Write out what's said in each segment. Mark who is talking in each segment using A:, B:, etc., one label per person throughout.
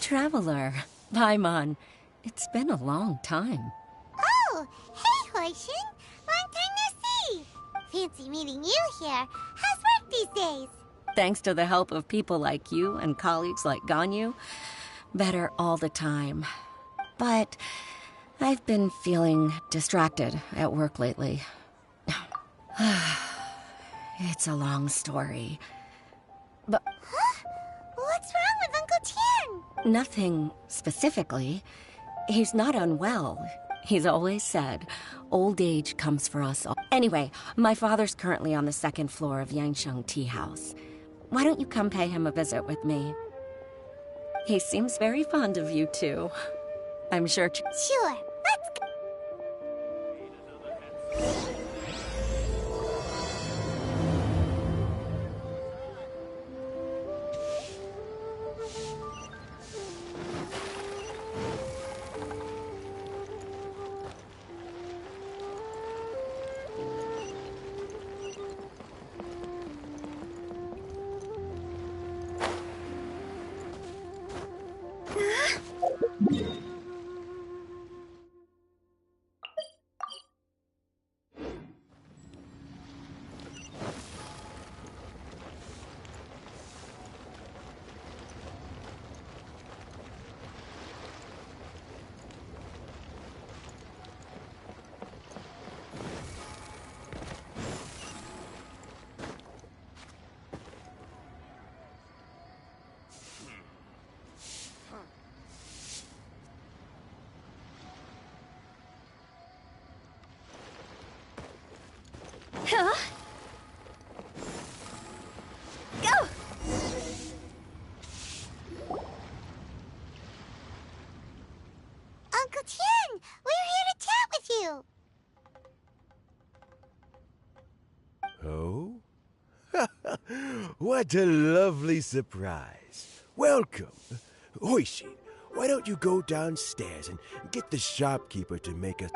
A: Traveler, Paimon, it's been a long time.
B: Oh, hey, Huixin. Long time no see. Fancy meeting you here. How's work these days?
A: Thanks to the help of people like you and colleagues like Ganyu, better all the time. But I've been feeling distracted at work lately. It's a long story. But
B: What's wrong with Uncle Tian?
A: nothing specifically. He's not unwell. He's always said, old age comes for us all. Anyway, my father's currently on the second floor of Yangsheng Tea House. Why don't you come pay him a visit with me? He seems very fond of you, too. I'm sure...
B: Sure, let's go.
A: Huh? Go!
B: Uncle Tian, we're here to chat with you.
C: Oh? What a lovely surprise. Welcome. Huixin, why don't you go downstairs and get the shopkeeper to make us...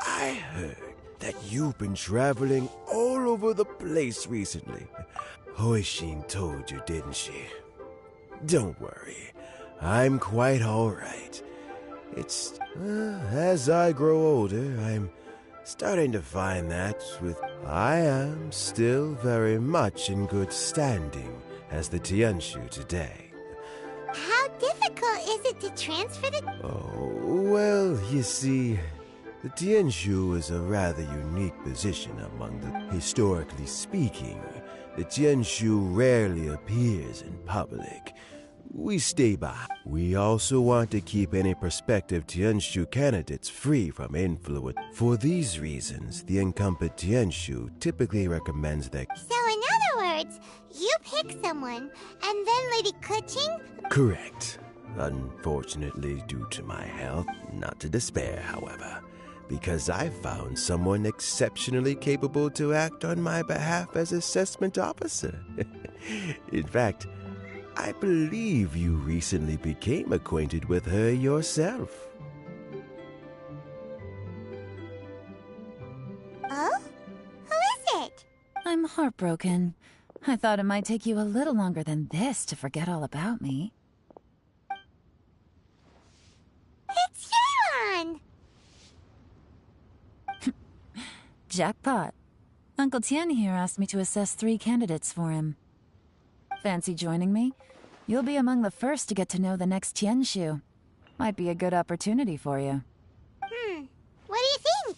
C: I heard that you've been traveling all over the place recently. Huixin told you, didn't she? Don't worry. I'm quite all right. It's... as I grow older, I'm starting to find that I am still very much in good standing as the Tianshu today.
B: How difficult is it to transfer the...
C: Oh, well, you see, the Tianshu is a rather unique position among the... Historically speaking, the Tianshu rarely appears in public. We stay by. We also want to keep any prospective Tianshu candidates free from influence. For these reasons, the incumbent Tianshu typically recommends that...
B: So in other words, you pick someone, and then Lady Keqing...
C: Correct. Unfortunately, due to my health, not to despair, however, because I found someone exceptionally capable to act on my behalf as assessment officer. In fact, I believe you recently became acquainted with her yourself.
B: Oh? Who is it?
D: I'm heartbroken. I thought it might take you a little longer than this to forget all about me.
B: It's Yelan!
D: Jackpot. Uncle Tian here asked me to assess 3 candidates for him. Fancy joining me? You'll be among the first to get to know the next Tianshu. Might be a good opportunity for you.
B: What do you think?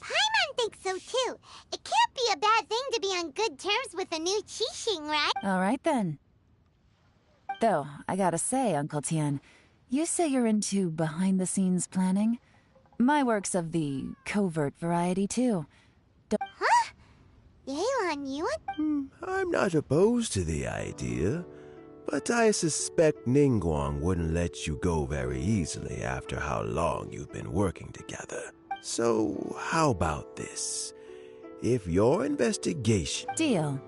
B: Paimon thinks so too. It can't be a bad thing to be on good terms with a new Qixing, right?
D: All right then. Though, I gotta say, Uncle Tian, You say you're into behind-the-scenes planning? My work's of the covert variety, too.
B: Huh? Yelan, you
C: I'm not opposed to the idea, but I suspect Ningguang wouldn't let you go very easily after how long you've been working together. So, how about this? If your investigation...
D: Deal.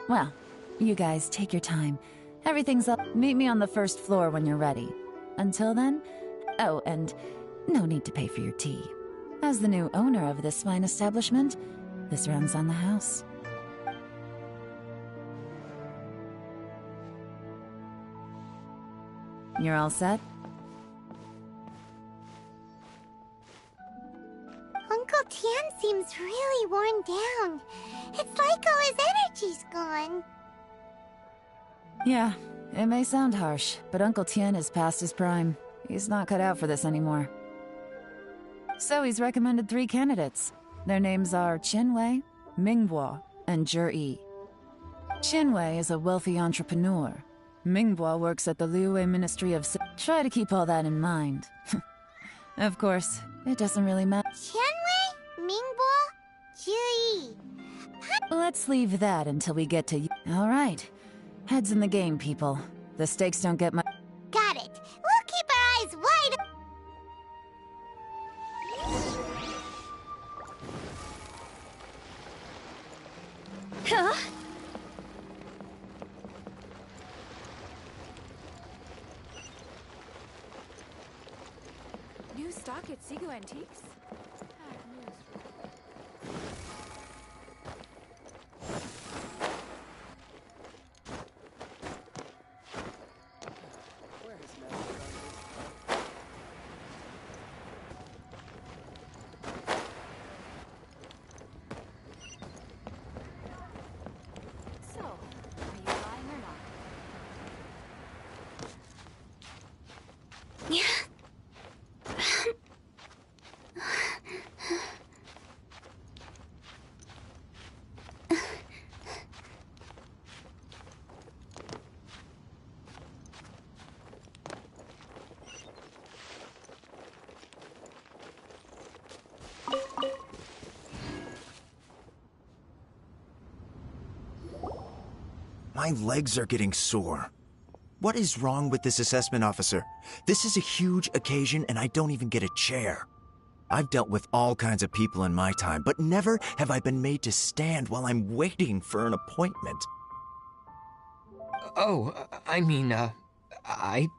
D: Well, you guys take your time. Everything's up. Meet me on the first floor when you're ready. Until then... Oh, and no need to pay for your tea. As the new owner of this fine establishment, this runs on the house. You're all set?
B: Uncle Tian seems really worn down. It's like all his energy's gone.
D: Yeah, it may sound harsh, but Uncle Tian is past his prime. He's not cut out for this anymore. So he's recommended 3 candidates. Their names are Qianwei, Mingbo, and Zhi. Qianwei is a wealthy entrepreneur. Mingbo works at the Liyue Ministry of... Try to keep all that in mind. Of course, it doesn't really matter.
B: Qianwei, Mingbo, Zhi.
D: Let's leave that until we get to... All right. Heads in the game, people. The stakes don't get much...
B: Got it. We'll keep our eyes wide open.
A: Huh?
E: New stock at Sigu Antiques? So, are you buying or not?
F: My legs are getting sore. What is wrong with this assessment officer? This is a huge occasion and I don't even get a chair. I've dealt with all kinds of people in my time, but never have I been made to stand while I'm waiting for an appointment.
G: Oh, I mean, I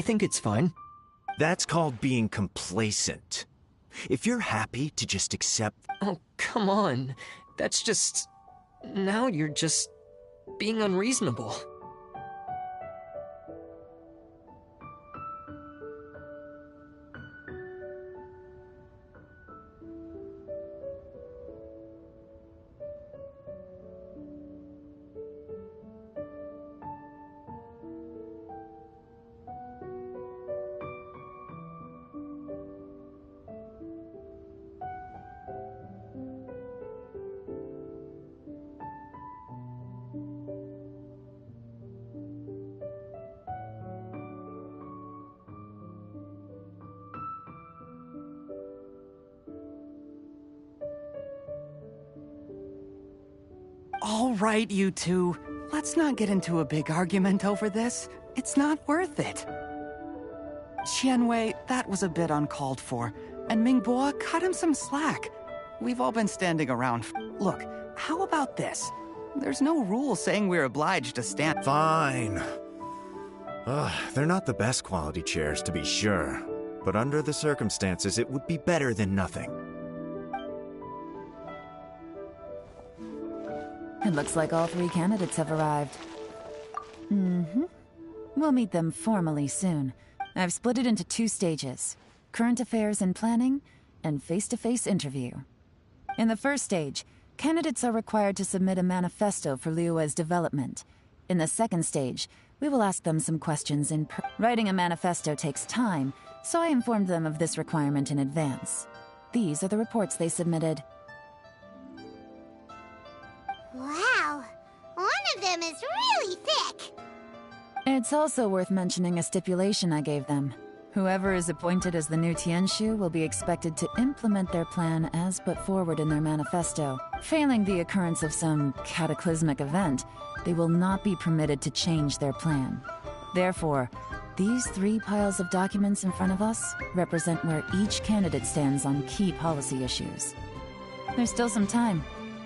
G: think it's fine.
F: That's called being complacent. If you're happy to just accept...
G: Oh, come on. That's just... Now you're just being unreasonable.
H: All right, you two. Let's not get into a big argument over this. It's not worth it. Qianwei, that was a bit uncalled for. And Mingbo, cut him some slack. We've all been standing around. Look, how about this? There's no rule saying we're obliged to stand.
F: Fine. They're not the best quality chairs, to be sure. But under the circumstances, it would be better than nothing.
D: It looks like all 3 candidates have arrived. We'll meet them formally soon. I've split it into 2 stages: current affairs and planning, and face-to-face interview. In the first stage, candidates are required to submit a manifesto for Liyue's development. In the second stage, we will ask them some questions in Writing a manifesto takes time, so I informed them of this requirement in advance. These are the reports they submitted.
B: Wow, one of them is really thick.
D: It's also worth mentioning a stipulation I gave them. Whoever is appointed as the new Tianshu will be expected to implement their plan as put forward in their manifesto. Failing the occurrence of some cataclysmic event, they will not be permitted to change their plan. Therefore, these 3 piles of documents in front of us represent where each candidate stands on key policy issues. There's still some time.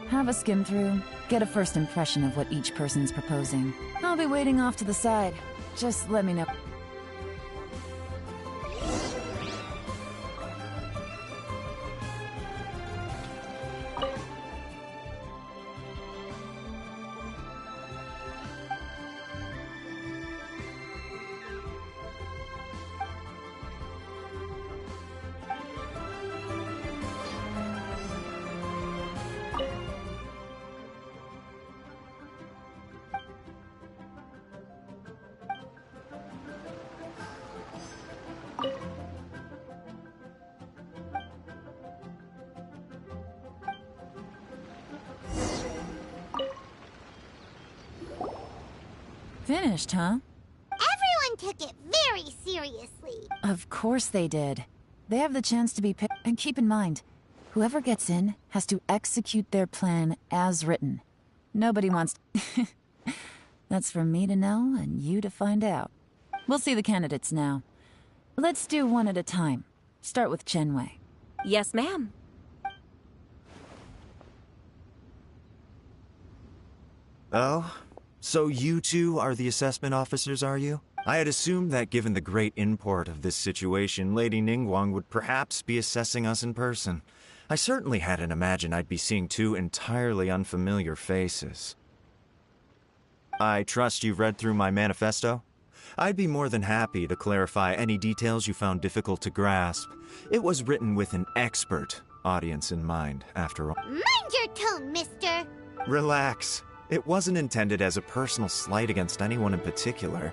D: Have a skim through, get a first impression of what each person's proposing. I'll be waiting off to the side. Just let me know. Finished, huh?
B: Everyone took it very seriously.
D: Of course they did. They have the chance to be picked. And keep in mind, whoever gets in has to execute their plan as written. Nobody wants... That's for me to know and you to find out. We'll see the candidates now. Let's do one at a time. Start with Chenwei.
A: Yes, ma'am.
F: Oh? So you two are the assessment officers, are you? I had assumed that given the great import of this situation, Lady Ningguang would perhaps be assessing us in person. I certainly hadn't imagined I'd be seeing 2 entirely unfamiliar faces. I trust you've read through my manifesto? I'd be more than happy to clarify any details you found difficult to grasp. It was written with an expert audience in mind, after all.
B: Mind your tone, mister.
F: Relax. It wasn't intended as a personal slight against anyone in particular.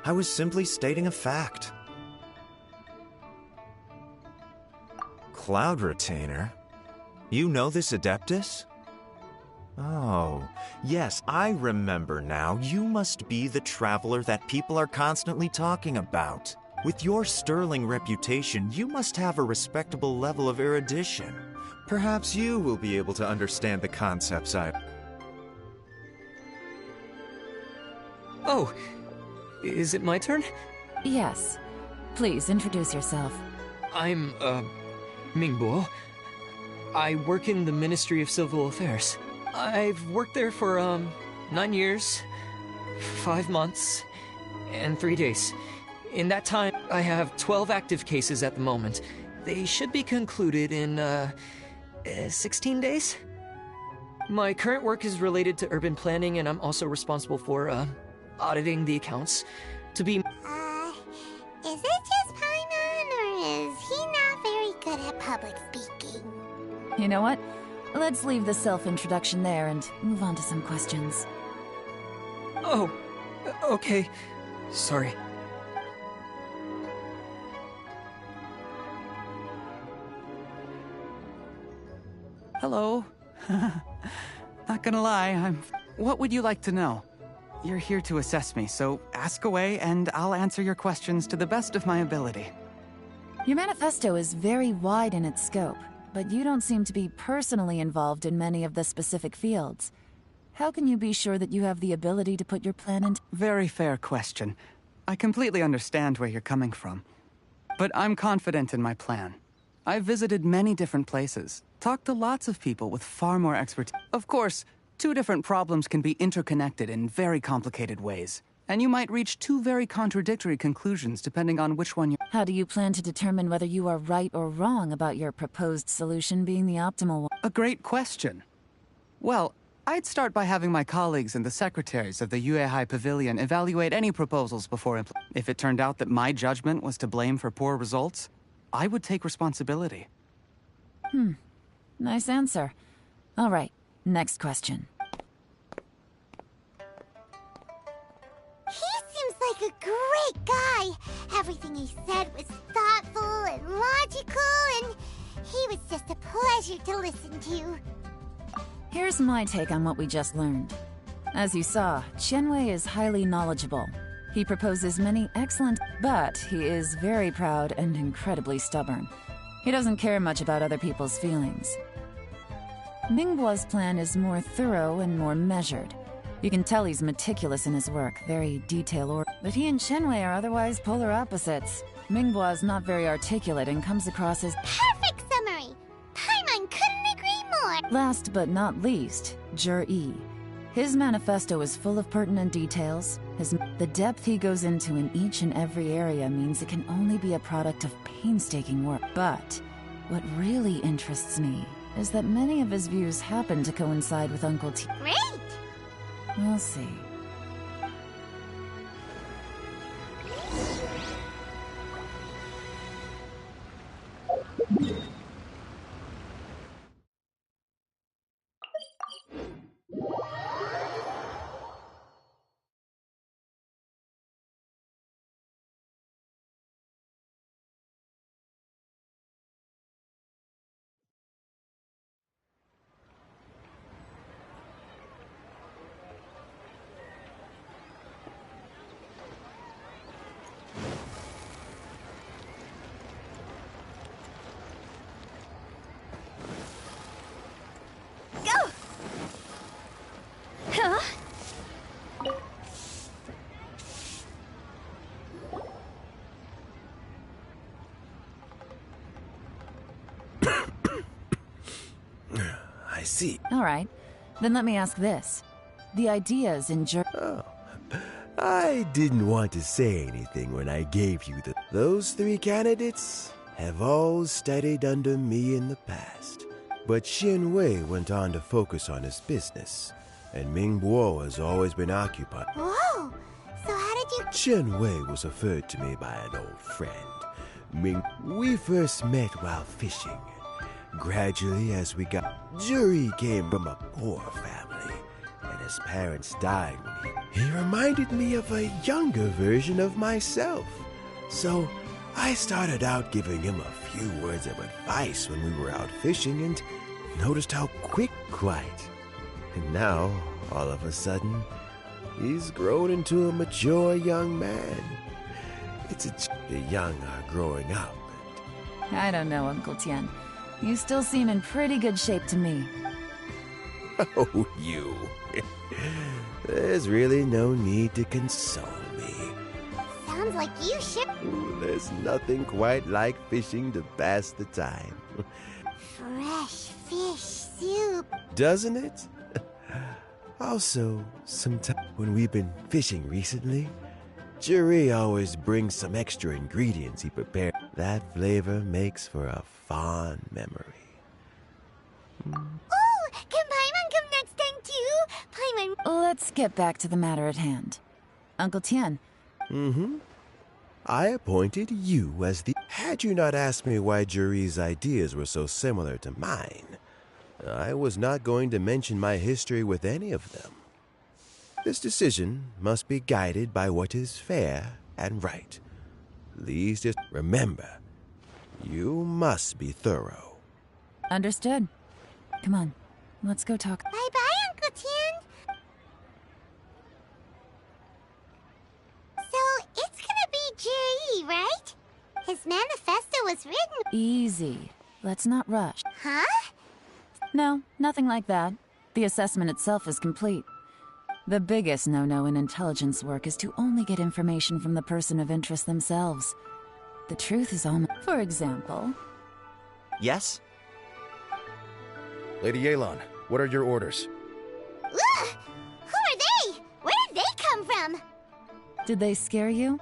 F: I was simply stating a fact. Cloud Retainer? You know this Adeptus? Oh, yes, I remember now. You must be the traveler that people are constantly talking about. With your sterling reputation, you must have a respectable level of erudition. Perhaps you will be able to understand the concepts I...
G: Oh, is it my turn?
D: Yes. Please, introduce yourself.
G: I'm, Mingbo. I work in the Ministry of Civil Affairs. I've worked there for, 9 years, 5 months, and 3 days. In that time, I have 12 active cases at the moment. They should be concluded in, 16 days? My current work is related to urban planning, and I'm also responsible for, auditing the accounts. To be...
B: Is it just Paimon, or is he not very good at public speaking?
D: You know what? Let's leave the self-introduction there and move on to some questions.
G: Oh, okay. Sorry.
H: Hello. Not gonna lie, What would you like to know? You're here to assess me, so ask away and I'll answer your questions to the best of my ability.
D: Your manifesto is very wide in its scope, but you don't seem to be personally involved in many of the specific fields. How can you be sure that you have the ability to put your plan into...
H: Very fair question. I completely understand where you're coming from. But I'm confident in my plan. I've visited many different places, talked to lots of people with far more expertise. Of course, 2 different problems can be interconnected in very complicated ways, and you might reach 2 very contradictory conclusions depending on which one you...
D: How do you plan to determine whether you are right or wrong about your proposed solution being the optimal one?
H: A great question. Well, I'd start by having my colleagues and the secretaries of the Yuehai Pavilion evaluate any proposals before If it turned out that my judgment was to blame for poor results, I would take responsibility.
D: Nice answer. All right, next question.
B: He seems like a great guy. Everything he said was thoughtful and logical, and he was just a pleasure to listen to.
D: Here's my take on what we just learned. As you saw, Chenwei is highly knowledgeable. He proposes many excellent, but he is very proud and incredibly stubborn. He doesn't care much about other people's feelings. Mingbo's plan is more thorough and more measured. You can tell he's meticulous in his work, very detail-oriented. But he and Shenwei are otherwise polar opposites. Mingbo is not very articulate and comes across as...
B: Perfect summary! Paimon couldn't agree more!
D: Last but not least, Jur-E. His manifesto is full of pertinent details. The depth he goes into in each and every area means it can only be a product of painstaking work. But what really interests me is that many of his views happen to coincide with Uncle T.
B: Great!
D: We'll see.
C: I see.
D: All right. Then let me ask this. The ideas in
C: Oh, I didn't want to say anything when I gave you the... Those 3 candidates have all studied under me in the past. But Shenwei went on to focus on his business, and Mingbo has always been occupied.
B: Whoa! So how did you...
C: Shenwei was referred to me by an old friend. We first met while fishing. Gradually, as we got... Juri came from a poor family, and his parents died when he reminded me of a younger version of myself. So, I started out giving him a few words of advice when we were out fishing and noticed how quite. And now, all of a sudden, he's grown into a mature young man. The young are growing up.
D: I don't know, Uncle Tian. You still seem in pretty good shape to me.
C: Oh, you. There's really no need to console me.
B: Sounds like you should...
C: There's nothing quite like fishing to pass the time.
B: Fresh fish soup.
C: Doesn't it? Also, sometimes when we've been fishing recently, Juri always brings some extra ingredients he prepared. That flavor makes for a fond memory.
B: Oh, can Paimon come next time too? Paimon...
D: Let's get back to the matter at hand. Uncle Tian.
C: I appointed you as the... Had you not asked me why Juri's ideas were so similar to mine, I was not going to mention my history with any of them. This decision must be guided by what is fair and right. Least is... Remember, you must be thorough.
D: Understood. Come on, let's go talk.
B: Bye-bye, Uncle Tian. So, it's gonna be Juri, right? His manifesto was written...
D: Easy. Let's not rush.
B: Huh?
D: No, nothing like that. The assessment itself is complete. The biggest no-no in intelligence work is to only get information from the person of interest themselves. The truth is almost... For example...
F: Yes?
I: Lady Yelan, what are your orders?
B: Ugh! Who are they? Where did they come from?
D: Did they scare you?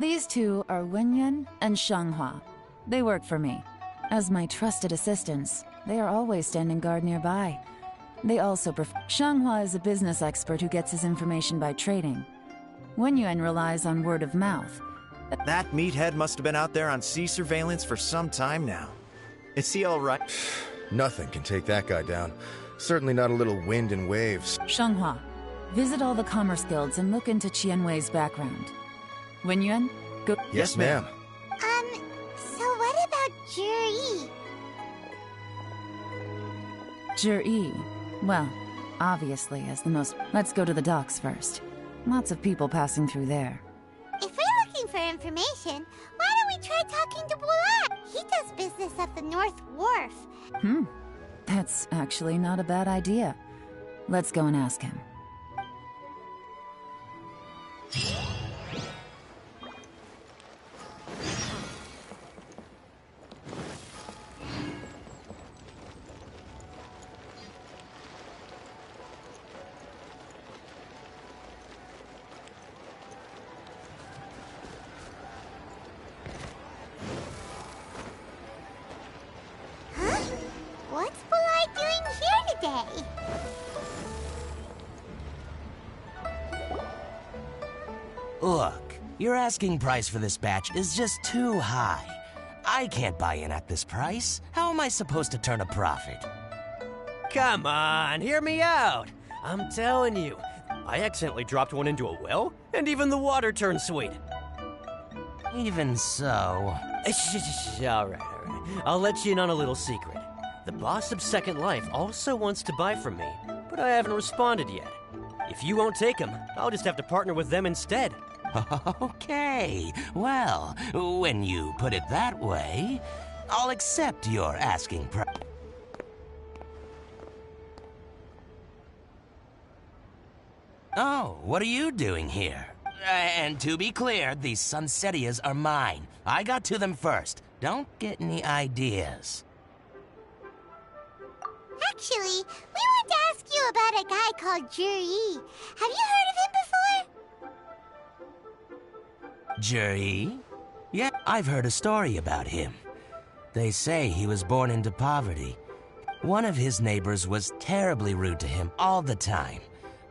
D: These two are Wenyuan and Shanghua. They work for me. As my trusted assistants, they are always standing guard nearby. They also Shanghua is a business expert who gets his information by trading. Wenyuan relies on word of mouth.
F: That meathead must have been out there on sea surveillance for some time now. Is he all right?
I: Nothing can take that guy down. Certainly not a little wind and waves.
D: Shanghua, visit all the commerce guilds and look into Qianwei's background. Wenyuan, go...
I: Yes, ma'am.
B: So what about Juri?
D: Jur-E. Well, obviously as the most... Let's go to the docks first. Lots of people passing through there.
B: information, why don't we try talking to Bulat? He does business at the North Wharf.
D: That's actually not a bad idea. Let's go and ask him.
B: What's Bulat doing here today?
J: Look, your asking price for this batch is just too high. I can't buy in at this price. How am I supposed to turn a profit?
K: Come on, hear me out. I'm telling you, I accidentally dropped one into a well, and even the water turned sweet.
J: Even so...
K: All right. I'll let you in on a little secret. The boss of Second Life also wants to buy from me, but I haven't responded yet. If you won't take him, I'll just have to partner with them instead.
J: Okay, well, when you put it that way, I'll accept your asking price. Oh, what are you doing here? And to be clear, these Sunsetias are mine. I got to them first. Don't get any ideas.
B: Actually, we want to ask you about a guy called Juri. Have you heard of him before?
J: Juri? Yeah, I've heard a story about him. They say he was born into poverty. One of his neighbors was terribly rude to him all the time.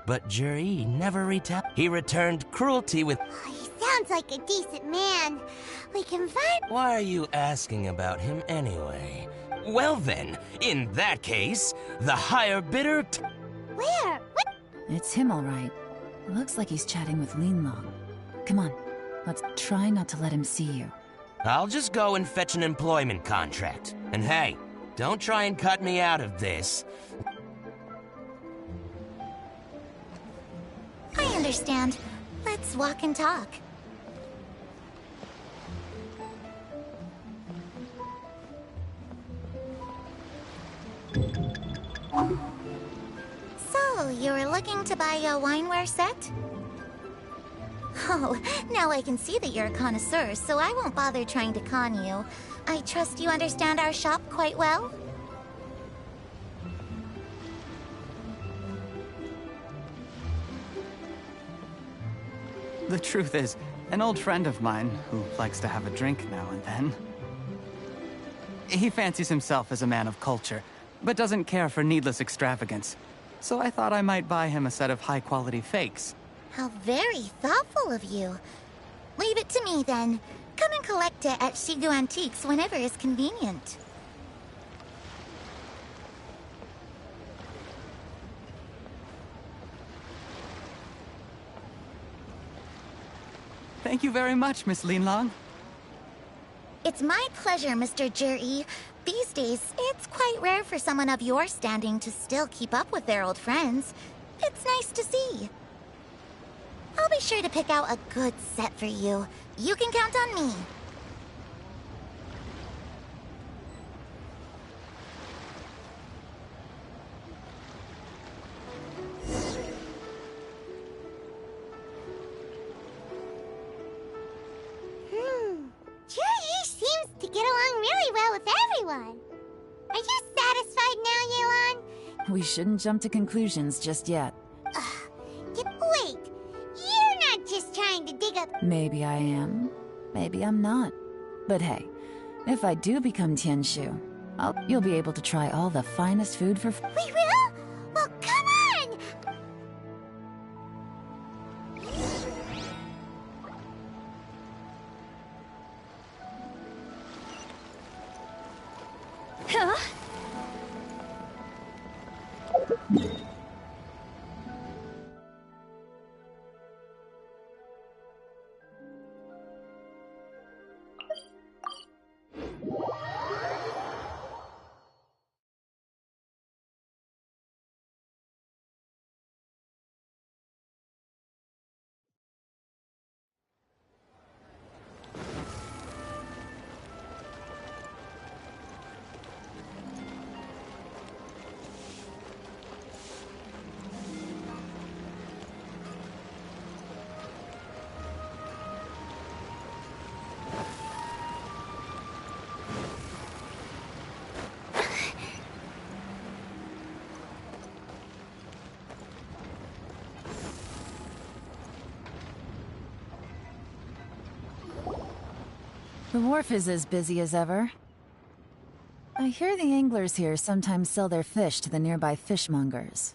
J: But Juri never retaliated. He returned cruelty with...
B: Oh, he sounds like a decent man. We can find...
J: Why are you asking about him anyway? Well then, in that case, the higher bidder...
B: Where? What?
D: It's him, all right. Looks like he's chatting with Linlong. Come on, let's try not to let him see you.
J: I'll just go and fetch an employment contract. And hey, don't try and cut me out of this.
B: I understand. Let's walk and talk. So, you were looking to buy a wineware set? Oh, now I can see that you're a connoisseur, so I won't bother trying to con you. I trust you understand our shop quite well?
H: The truth is, an old friend of mine, who likes to have a drink now and then, he fancies himself as a man of culture, but doesn't care for needless extravagance. So I thought I might buy him a set of high-quality fakes.
B: How very thoughtful of you. Leave it to me, then. Come and collect it at Shigu Antiques whenever is convenient.
H: Thank you very much, Miss Linlong.
B: It's my pleasure, Mr. Juri. These days, it's quite rare for someone of your standing to still keep up with their old friends. It's nice to see. I'll be sure to pick out a good set for you. You can count on me. Juri seems to get along really well with everyone. Are you satisfied now, Yelan?
D: We shouldn't jump to conclusions just yet.
B: Wait, you're not just trying to dig up...
D: Maybe I am, maybe I'm not. But hey, if I do become Tianshu, you'll be able to try all the finest food for...
B: We will? Well, come on!
E: Huh?
D: The wharf is as busy as ever. I hear the anglers here sometimes sell their fish to the nearby fishmongers.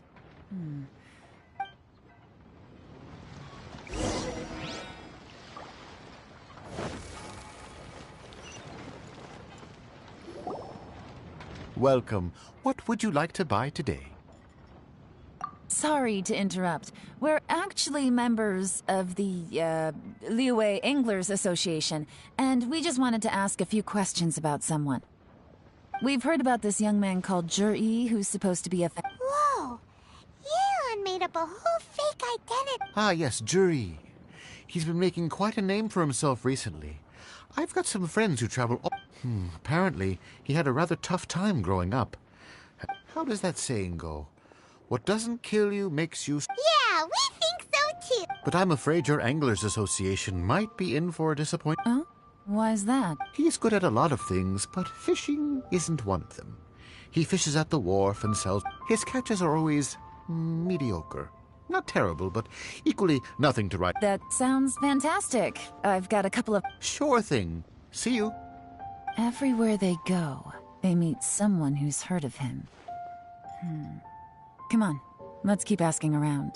L: Welcome. What would you like to buy today?
D: Sorry to interrupt. We're actually members of the, Liyue Anglers Association, and we just wanted to ask a few questions about someone. We've heard about this young man called Zhi, who's supposed to be a
B: Whoa! Yeon made up a whole fake identity.
L: Ah, yes, Zhi. He's been making quite a name for himself recently. I've got some friends who travel... apparently, he had a rather tough time growing up. How does that saying go? What doesn't kill you makes you...
B: Yeah, we think so too.
L: But I'm afraid your Anglers Association might be in for a disappointment.
D: Oh? Why's that?
L: He's good at a lot of things, but fishing isn't one of them. He fishes at the wharf and sells... His catches are always mediocre. Not terrible, but equally nothing to write.
D: That sounds fantastic. I've got a couple of...
L: Sure thing. See you.
D: Everywhere they go, they meet someone who's heard of him. Come on, let's keep asking around.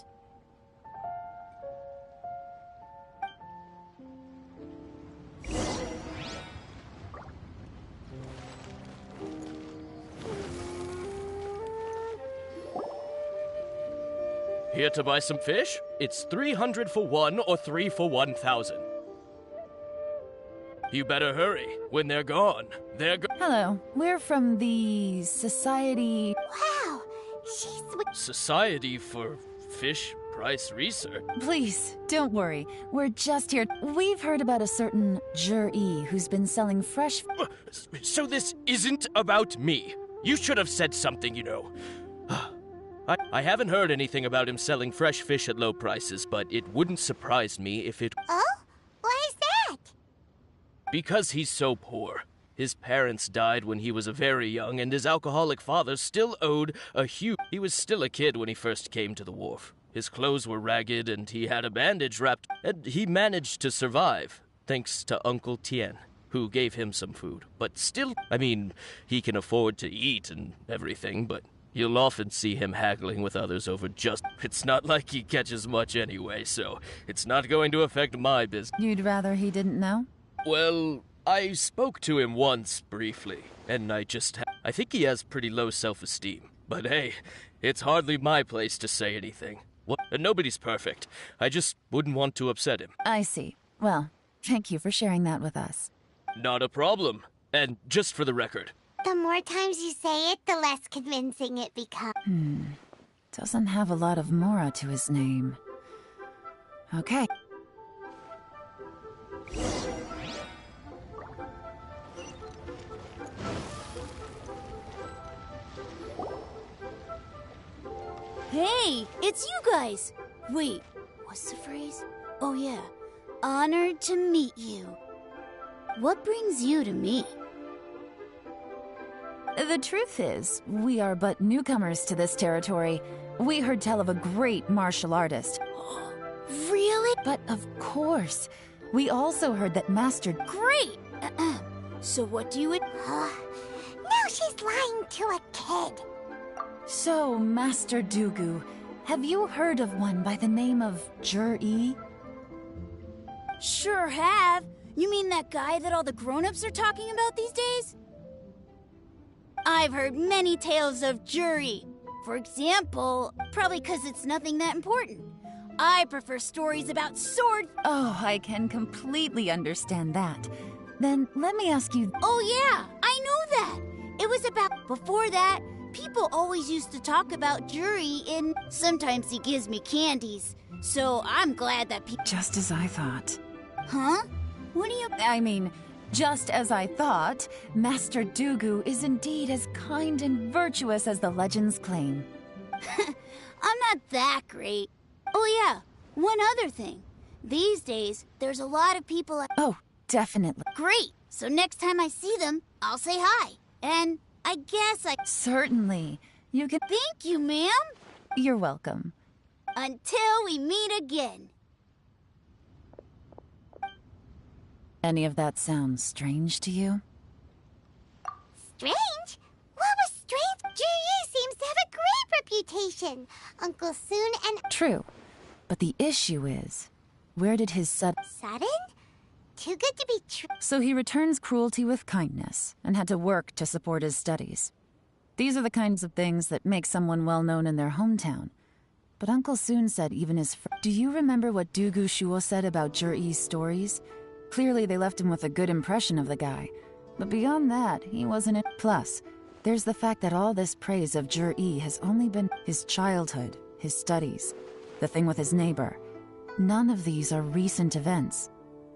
M: Here to buy some fish? It's 300 for one or 3 for 1,000. You better hurry. When they're gone,
D: Hello, we're from the Society...
B: Wow, she's...
M: Society for Fish Price Research.
D: Please, don't worry. We're just here. We've heard about a certain Zhi who's been selling fresh...
M: So this isn't about me. You should have said something, you know. I haven't heard anything about him selling fresh fish at low prices, but it wouldn't surprise me if it...
B: Oh? Why is that?
M: Because he's so poor. His parents died when he was very young, and his alcoholic father still owed a huge... He was still a kid when he first came to the wharf. His clothes were ragged, and he had a bandage wrapped, and he managed to survive, thanks to Uncle Tien, who gave him some food. But still, I mean, he can afford to eat and everything, but you'll often see him haggling with others over just... It's not like he catches much anyway, so it's not going to affect my business.
D: You'd rather he didn't know?
M: Well, I spoke to him once, briefly, and I think he has pretty low self-esteem. But hey, it's hardly my place to say anything. And nobody's perfect. I just wouldn't want to upset him.
D: I see. Well, thank you for sharing that with us.
M: Not a problem. And just for the record...
B: The more times you say it, the less convincing it becomes.
D: Doesn't have a lot of Mora to his name. Okay.
N: Hey, it's you guys! Wait, what's the phrase? Oh yeah, honored to meet you. What brings you to me?
D: The truth is, we are but newcomers to this territory. We heard tell of a great martial artist.
N: Really?
D: But of course. We also heard that Master...
N: Great! So what do you...
B: Now she's lying to a kid.
D: So, Master Dugu, have you heard of one by the name of Zhi?
N: Sure have. You mean that guy that all the grown-ups are talking about these days? I've heard many tales of Zhi. For example, probably because it's nothing that important. I prefer stories about sword...
D: Oh, I can completely understand that. Then let me ask you...
N: Oh yeah, I know that! It was about... Before that, people always used to talk about Zhi in... Sometimes he gives me candies. So I'm glad that people...
D: Just as I thought.
N: Huh? What do you...
D: I mean... Just as I thought, Master Dugu is indeed as kind and virtuous as the legends claim.
N: I'm not that great. Oh yeah, one other thing. These days, there's a lot of people...
D: Oh, definitely.
N: Great! So next time I see them, I'll say hi. And I guess I...
D: Certainly. You can...
N: Thank you, ma'am.
D: You're welcome.
N: Until we meet again.
D: Any of that sound strange to you?
O: Strange? What was strange? Jiryu seems to have a great reputation. Uncle Soon and...
D: True. But the issue is, where did his sudden...
O: Sudden? Too good to be true.
D: So he returns cruelty with kindness, and had to work to support his studies. These are the kinds of things that make someone well-known in their hometown. But Uncle Soon said even his Do you remember what Dugu Shuo said about Jur-E's stories? Clearly they left him with a good impression of the guy. But beyond that, he wasn't it. Plus, there's the fact that all this praise of Jur-E has only been his childhood, his studies, the thing with his neighbor. None of these are recent events.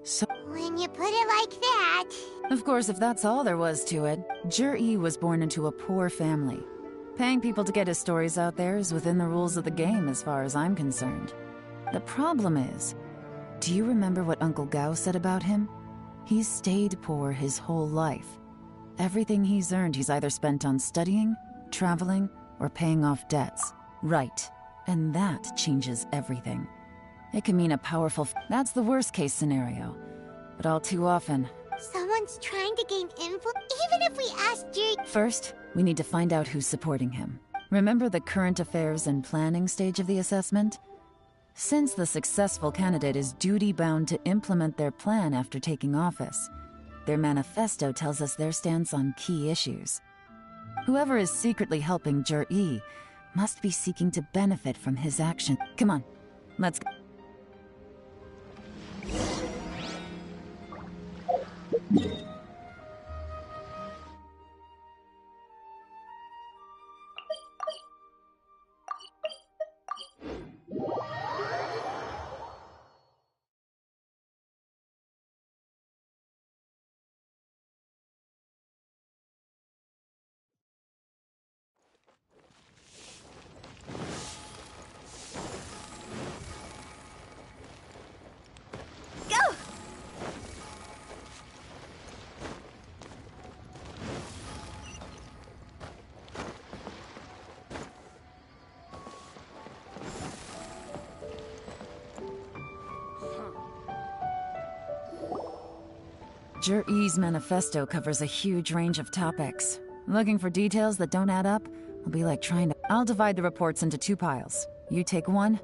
D: So
O: when you put it like that...
D: Of course, if that's all there was to it, Jur-E was born into a poor family. Paying people to get his stories out there is within the rules of the game as far as I'm concerned. The problem is, do you remember what Uncle Gao said about him? He's stayed poor his whole life. Everything he's earned he's either spent on studying, traveling, or paying off debts. Right. And that changes everything. It can mean a powerful... That's the worst case scenario. But all too often...
O: Someone's trying to gain influence, even if we ask Jur...
D: First, we need to find out who's supporting him. Remember the current affairs and planning stage of the assessment? Since the successful candidate is duty-bound to implement their plan after taking office, their manifesto tells us their stance on key issues. Whoever is secretly helping Jur-E must be seeking to benefit from his action. Come on, let's go. Jur-E's manifesto covers a huge range of topics. Looking for details that don't add up will be like trying to... I'll divide the reports into 2 piles. You take one.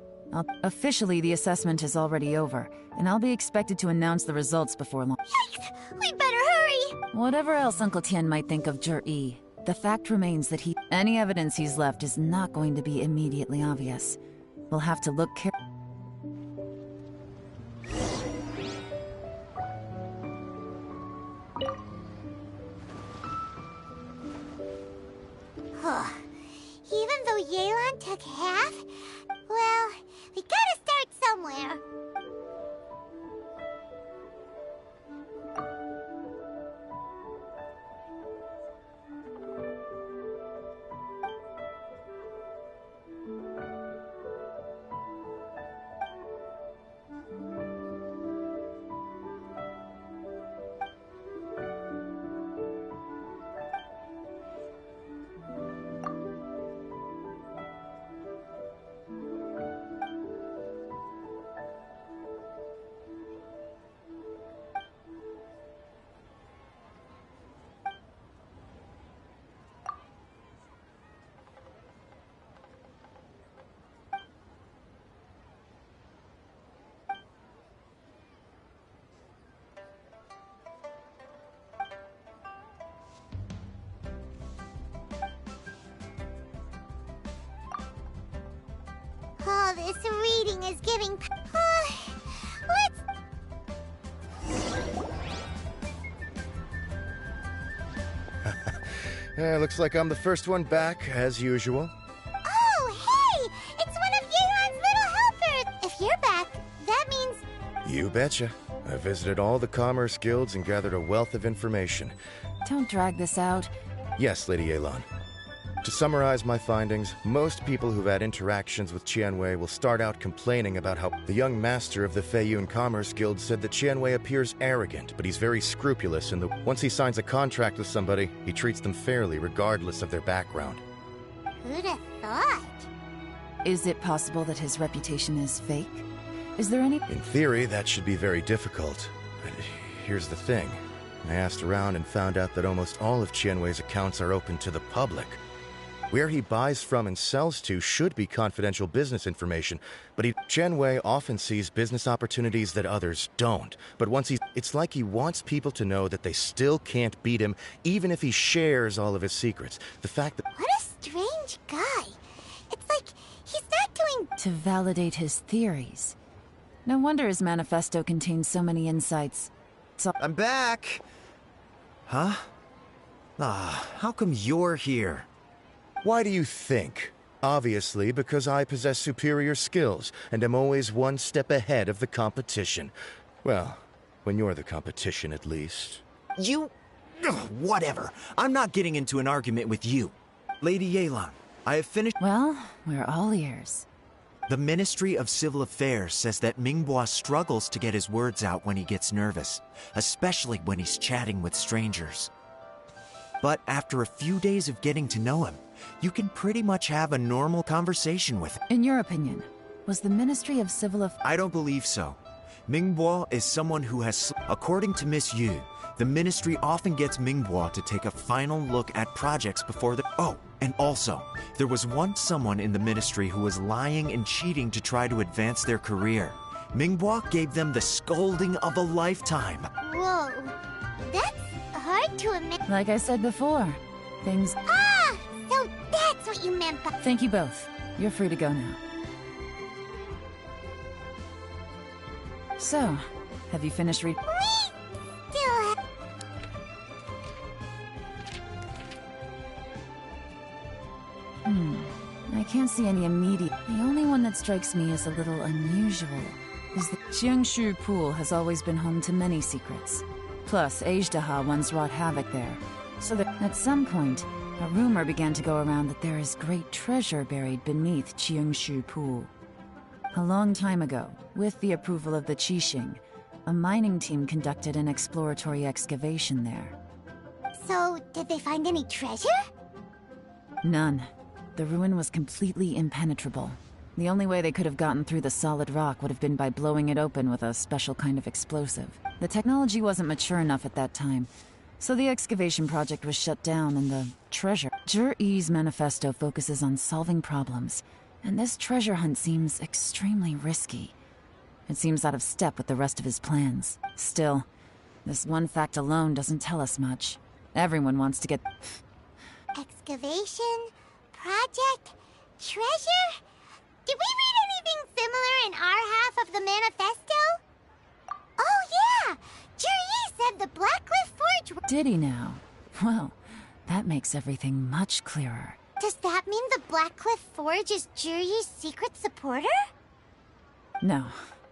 D: Officially, the assessment is already over, and I'll be expected to announce the results before long.
O: Yikes! We better hurry!
D: Whatever else Uncle Tien might think of Jur-E, the fact remains that any evidence he's left is not going to be immediately obvious. We'll have to look carefully.
O: Even though Yelan took half, well, we gotta start somewhere. Oh, this reading is giving... let's...
I: Looks like I'm the first one back, as usual.
O: Oh, hey! It's one of Yelan's little helpers! If you're back, that means...
I: You betcha. I visited all the commerce guilds and gathered a wealth of information.
D: Don't drag this out.
I: Yes, Lady Yelan. To summarize my findings, most people who've had interactions with Qianwei will start out complaining about how the young master of the Feiyun Commerce Guild said that Qianwei appears arrogant, but he's very scrupulous, and once he signs a contract with somebody, he treats them fairly regardless of their background.
O: Who'd have thought?
D: Is it possible that his reputation is fake? Is there any...
I: In theory, that should be very difficult. But here's the thing. I asked around and found out that almost all of Qianwei's accounts are open to the public. Where he buys from and sells to should be confidential business information, but Qianwei often sees business opportunities that others don't. But it's like he wants people to know that they still can't beat him, even if he shares all of his secrets. The fact that—
O: What a strange guy. It's like he's not doing—
D: To validate his theories. No wonder his manifesto contains so many insights.
F: I'm back! Huh? How come you're here?
I: Why do you think? Obviously, because I possess superior skills and am always one step ahead of the competition. Well, when you're the competition, at least.
F: You... whatever. I'm not getting into an argument with you. Lady Yelan, I have finished—
D: Well, we're all ears.
F: The Ministry of Civil Affairs says that Mingbois struggles to get his words out when he gets nervous, especially when he's chatting with strangers. But after a few days of getting to know him, you can pretty much have a normal conversation with him.
D: In your opinion, was the Ministry of Civil Affairs—
F: I don't believe so. Mingbois is someone who has— According to Miss Yu, the Ministry often gets Mingbois to take a final look at projects before the— Oh, and also, there was once someone in the Ministry who was lying and cheating to try to advance their career. Mingbois gave them the scolding of a lifetime.
O: Whoa. That's hard to admit.
D: Like I said before, things—
O: Ah! So that's what you meant by—
D: Thank you both. You're free to go now. So, have you finished reading?
O: We still have—
D: I can't see any immediate— The only one that strikes me as a little unusual is the Qiangshu Pool has always been home to many secrets. Plus, Ajdaha once wrought havoc there. So that at some point, a rumor began to go around that there is great treasure buried beneath Qiangshu Pool. A long time ago, with the approval of the Qixing, a mining team conducted an exploratory excavation there.
O: So, did they find any treasure?
D: None. The ruin was completely impenetrable. The only way they could have gotten through the solid rock would have been by blowing it open with a special kind of explosive. The technology wasn't mature enough at that time, so the excavation project was shut down and the treasure— Zhi-Yi's manifesto focuses on solving problems, and this treasure hunt seems extremely risky. It seems out of step with the rest of his plans. Still, this one fact alone doesn't tell us much. Everyone wants to get—
O: Excavation? Project? Treasure? Did we read anything similar in our half of the manifesto? Oh yeah! Zhi-Yi said the Blackcliff Forge—
D: Did he now? Well, that makes everything much clearer.
O: Does that mean the Blackcliff Forge is Zhi-Yi's secret supporter?
D: No,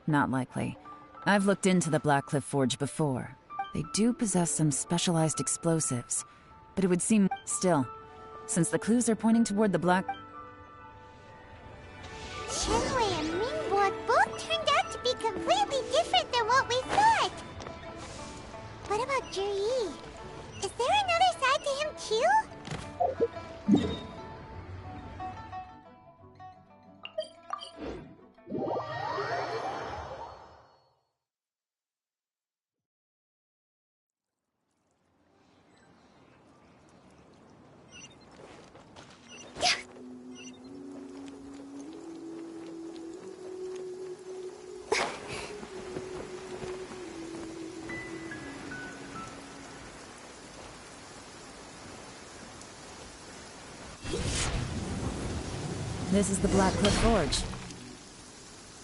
D: not likely. I've looked into the Blackcliff Forge before. They do possess some specialized explosives, but it would seem— Still, since the clues are pointing toward the Black—
O: Qianwei and Mingbois both turned out to be completely different than what we thought. What about Zhi-Yi? Is there another side to him too?
D: This is the Blackcliff Forge.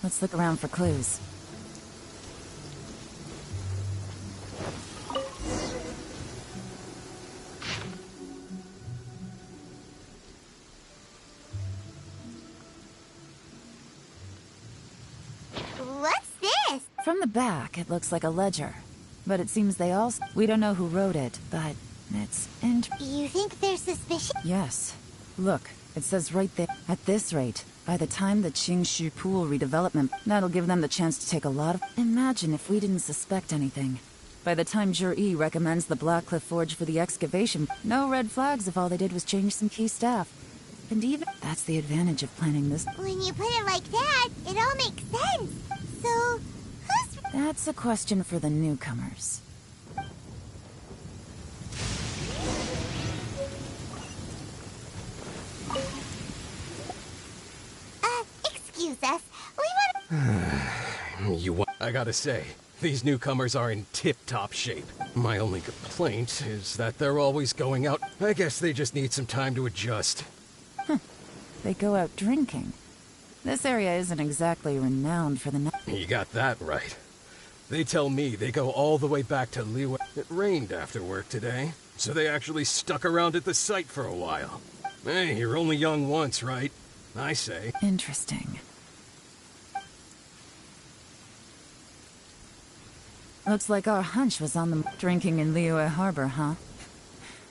D: Let's look around for clues.
O: What's this?
D: From the back, it looks like a ledger. But it seems they all— We don't know who wrote it, but it's
O: You think they're suspicious?
D: Yes. Look, it says right there. At this rate, by the time the Qiangshu Pool redevelopment, that'll give them the chance to take a lot of— Imagine if we didn't suspect anything. By the time Zhi-Yi recommends the Blackcliff Forge for the excavation, no red flags if all they did was change some key staff. And even— That's the advantage of planning this—
O: When you put it like that, it all makes sense. So, who's—
D: That's a question for the newcomers.
O: Princess.
P: I gotta say, these newcomers are in tip-top shape. My only complaint is that they're always going out. I guess they just need some time to adjust.
D: They go out drinking. This area isn't exactly renowned for the night.
P: You got that right. They tell me they go all the way back to Liyue. It rained after work today, so they actually stuck around at the site for a while. Hey, you're only young once, right? I say.
D: Interesting. Looks like our hunch was on the drinking in Liyue Harbor, huh?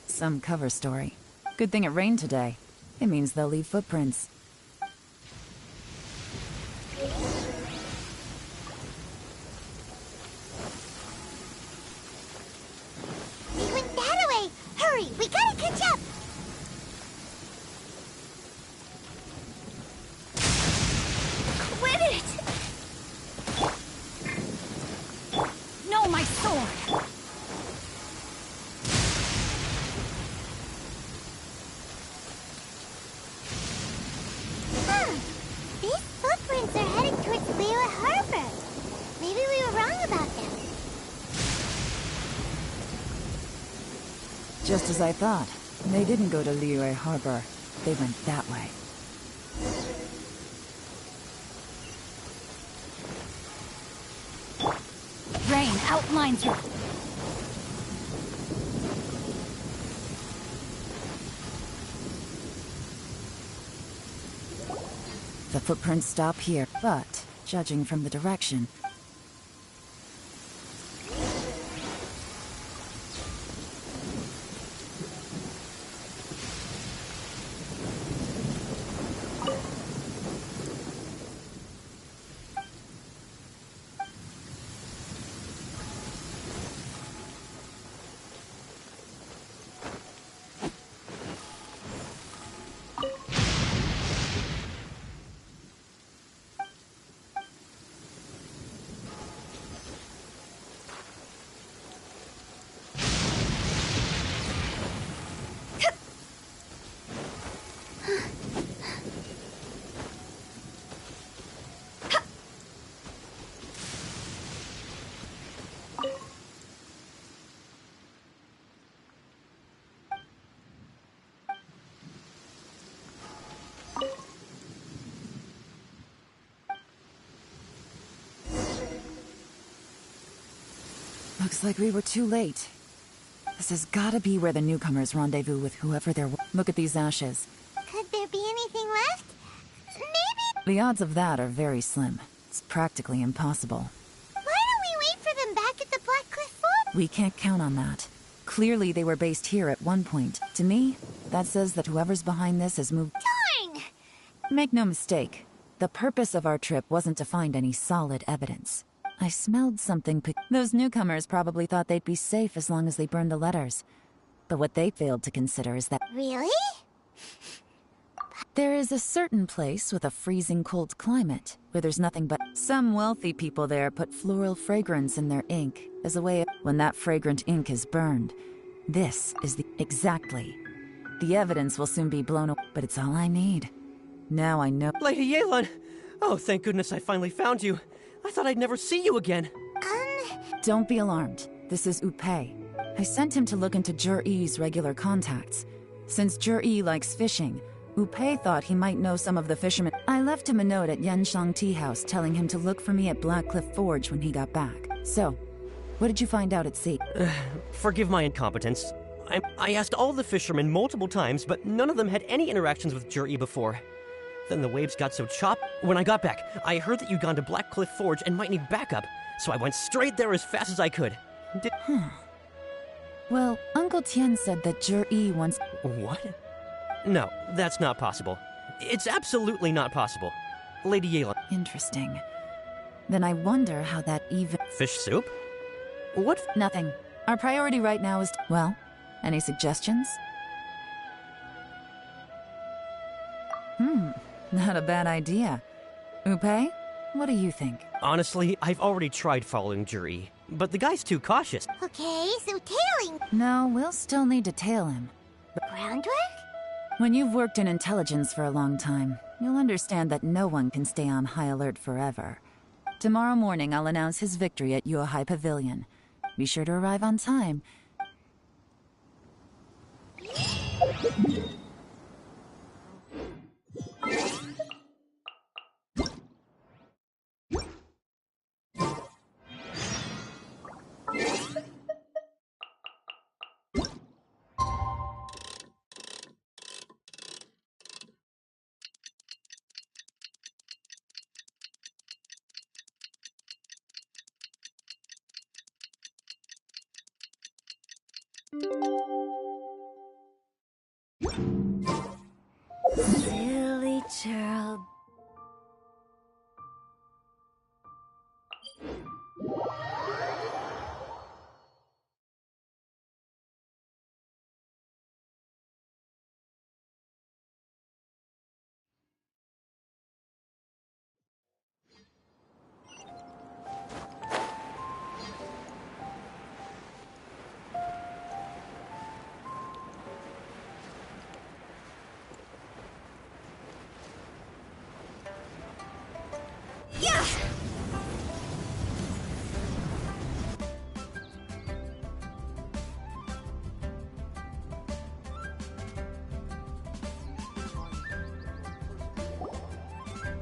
D: Some cover story. Good thing it rained today. It means they'll leave footprints.
O: He went that way! Hurry, we gotta catch up!
N: Quit it! No, my sword!
O: These footprints are headed towards Liyue Harbor. Maybe we were wrong about them.
D: Just as I thought. They didn't go to Liyue Harbor. They went that way.
N: Rain outlines her.
D: The footprints stop here, but, judging from the direction... Looks like we were too late. This has gotta be where the newcomers rendezvous with whoever they're... Look at these ashes.
O: Could there be anything left? Maybe...
D: The odds of that are very slim. It's practically impossible.
O: Why don't we wait for them back at the Black Cliff Fort?
D: We can't count on that. Clearly they were based here at one point. To me, that says that whoever's behind this has moved...
O: Darn!
D: Make no mistake. The purpose of our trip wasn't to find any solid evidence. I smelled something Those newcomers probably thought they'd be safe as long as they burned the letters. But what they failed to consider is that...
O: Really?
D: There is a certain place with a freezing cold climate, where there's nothing but... Some wealthy people there put floral fragrance in their ink, as a way of... When that fragrant ink is burned, this is the... Exactly. The evidence will soon be blown away, but it's all I need. Now I know...
K: Lady Yelan! Oh, thank goodness I finally found you. I thought I'd never see you again.
D: Don't be alarmed. This is Upei. I sent him to look into Jur-E's regular contacts. Since Jur-E likes fishing, Upei thought he might know some of the fishermen. I left him a note at Yanshang Tea House telling him to look for me at Black Cliff Forge when he got back. So, what did you find out at sea?
K: Forgive my incompetence. I asked all the fishermen multiple times, but none of them had any interactions with Jur-E before. Then the waves got so choppy. When I got back, I heard that you'd gone to Black Cliff Forge and might need backup, so I went straight there as fast as I could.
D: Well, Uncle Tian said that Jur-E once...
K: What? No, that's not possible. It's absolutely not possible. Lady Yelan.
D: Interesting. Then I wonder how that even...
K: Fish soup? What?
D: Nothing. Our priority right now is... Well, any suggestions? Not a bad idea. Upei, what do you think?
K: Honestly, I've already tried following Jur-E, but the guy's too cautious.
O: Okay, so tailing.
D: No, we'll still need to tail him.
O: Groundwork?
D: When you've worked in intelligence for a long time, you'll understand that no one can stay on high alert forever. Tomorrow morning, I'll announce his victory at Yuehai Pavilion. Be sure to arrive on time.
E: Silly child.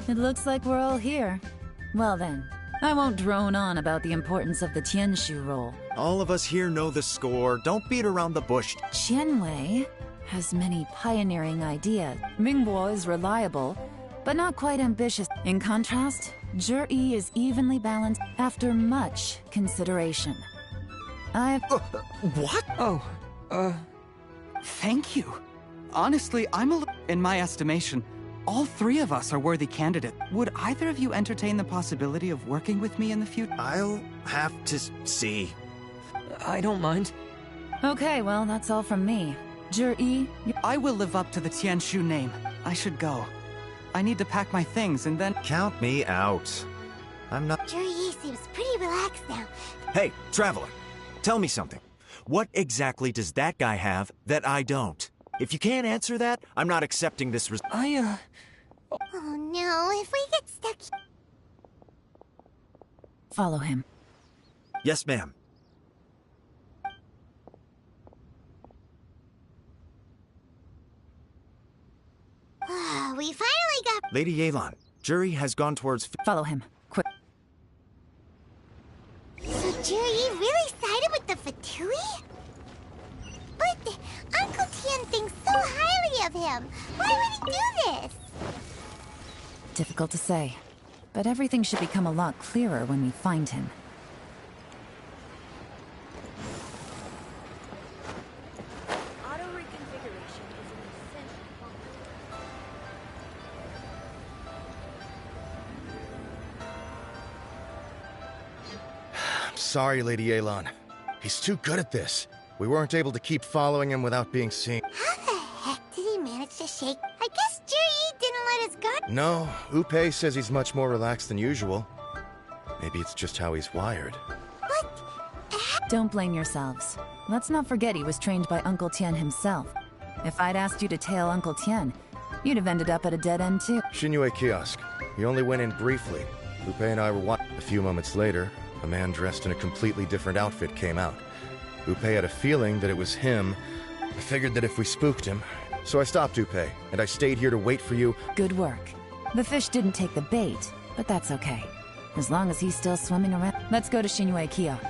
D: It looks like we're all here. Well then, I won't drone on about the importance of the Tianshu role.
F: All of us here know the score. Don't beat around the bush.
D: Qianwei has many pioneering ideas. Mingbo is reliable, but not quite ambitious. In contrast, Zhi is evenly balanced after much consideration.
H: What? Thank you. Honestly, in my estimation, all three of us are worthy candidates. Would either of you entertain the possibility of working with me in the future?
F: I'll have to see.
G: I don't mind.
D: Okay, well, that's all from me. Zhi,
H: I will live up to the Tianshu name. I should go. I need to pack my things and then...
F: Count me out. I'm not...
O: Zhi seems pretty relaxed now.
F: Hey, Traveler, tell me something. What exactly does that guy have that I don't? If you can't answer that, I'm not accepting this
O: Oh no, if we get stuck...
D: Follow him.
F: Yes, ma'am.
O: We finally got...
F: Lady Yelan, Zhi has gone towards...
D: Follow him. Quick.
O: So Zhi really sided with the Fatui? But Uncle Tian thinks so highly of him. Why would he do this?
D: Difficult to say, but everything should become a lot clearer when we find him.
E: Auto reconfiguration is an essential function.
I: I'm sorry, Lady Yelan. He's too good at this. We weren't able to keep following him without being seen.
O: How the heck did he manage to shake? I guess Zhi didn't let his guard...
I: No, Upei says he's much more relaxed than usual. Maybe it's just how he's wired.
D: Don't blame yourselves. Let's not forget he was trained by Uncle Tian himself. If I'd asked you to tail Uncle Tian, you'd have ended up at a dead end too.
I: Shinyue Kiosk. He only went in briefly. Upei and I were A few moments later, a man dressed in a completely different outfit came out. Upei had a feeling that it was him. I figured that if we spooked him... So I stopped Upei, and I stayed here to wait for you.
D: Good work. The fish didn't take the bait, but that's okay. As long as he's still swimming around... Let's go to Shinyue Kiosk.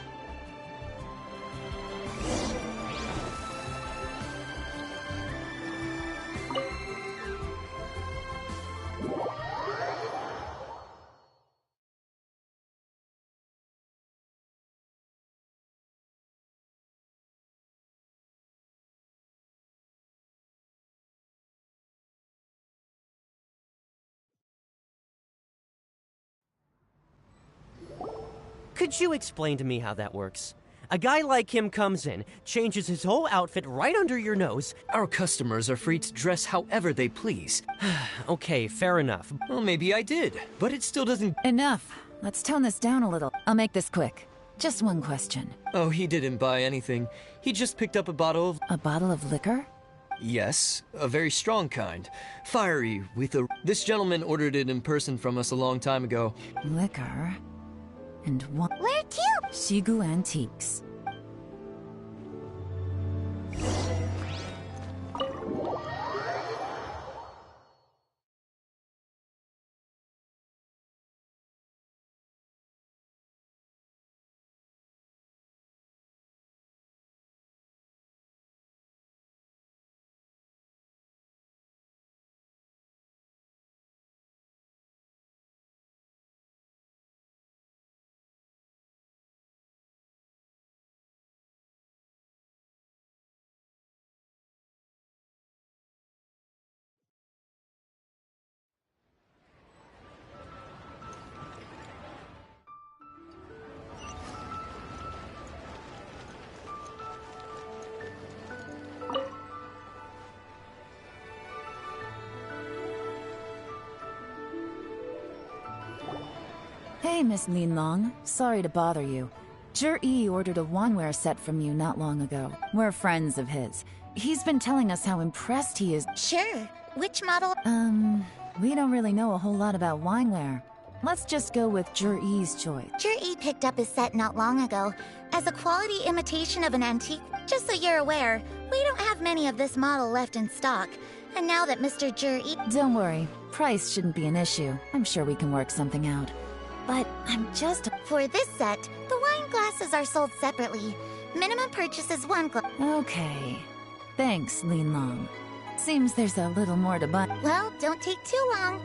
K: Could you explain to me how that works? A guy like him comes in, changes his whole outfit right under your nose.
G: Our customers are free to dress however they please.
K: Okay, fair enough.
G: Well, maybe I did, but it still doesn't...
D: Enough. Let's tone this down a little. I'll make this quick. Just one question.
G: Oh, he didn't buy anything. He just picked up a bottle of...
D: A bottle of liquor?
G: Yes, a very strong kind. Fiery, with a... This gentleman ordered it in person from us a long time ago.
D: Liquor. And one...
O: Where to?
D: Shigu Antiques. Hey, Miss Linlong. Sorry to bother you. Zhi ordered a wanware set from you not long ago. We're friends of his. He's been telling us how impressed he is.
B: Sure. Which model?
D: We don't really know a whole lot about wineware. Let's just go with Zhi's choice.
B: Zhi picked up his set not long ago. As a quality imitation of an antique, just so you're aware, we don't have many of this model left in stock. And now that Mr. Zhi...
D: Don't worry. Price shouldn't be an issue. I'm sure we can work something out. But I'm just...
B: For this set, the wine glasses are sold separately. Minimum purchase is 1 glass.
D: Okay. Thanks, Linlong. Seems there's a little more to buy.
B: Well, don't take too long.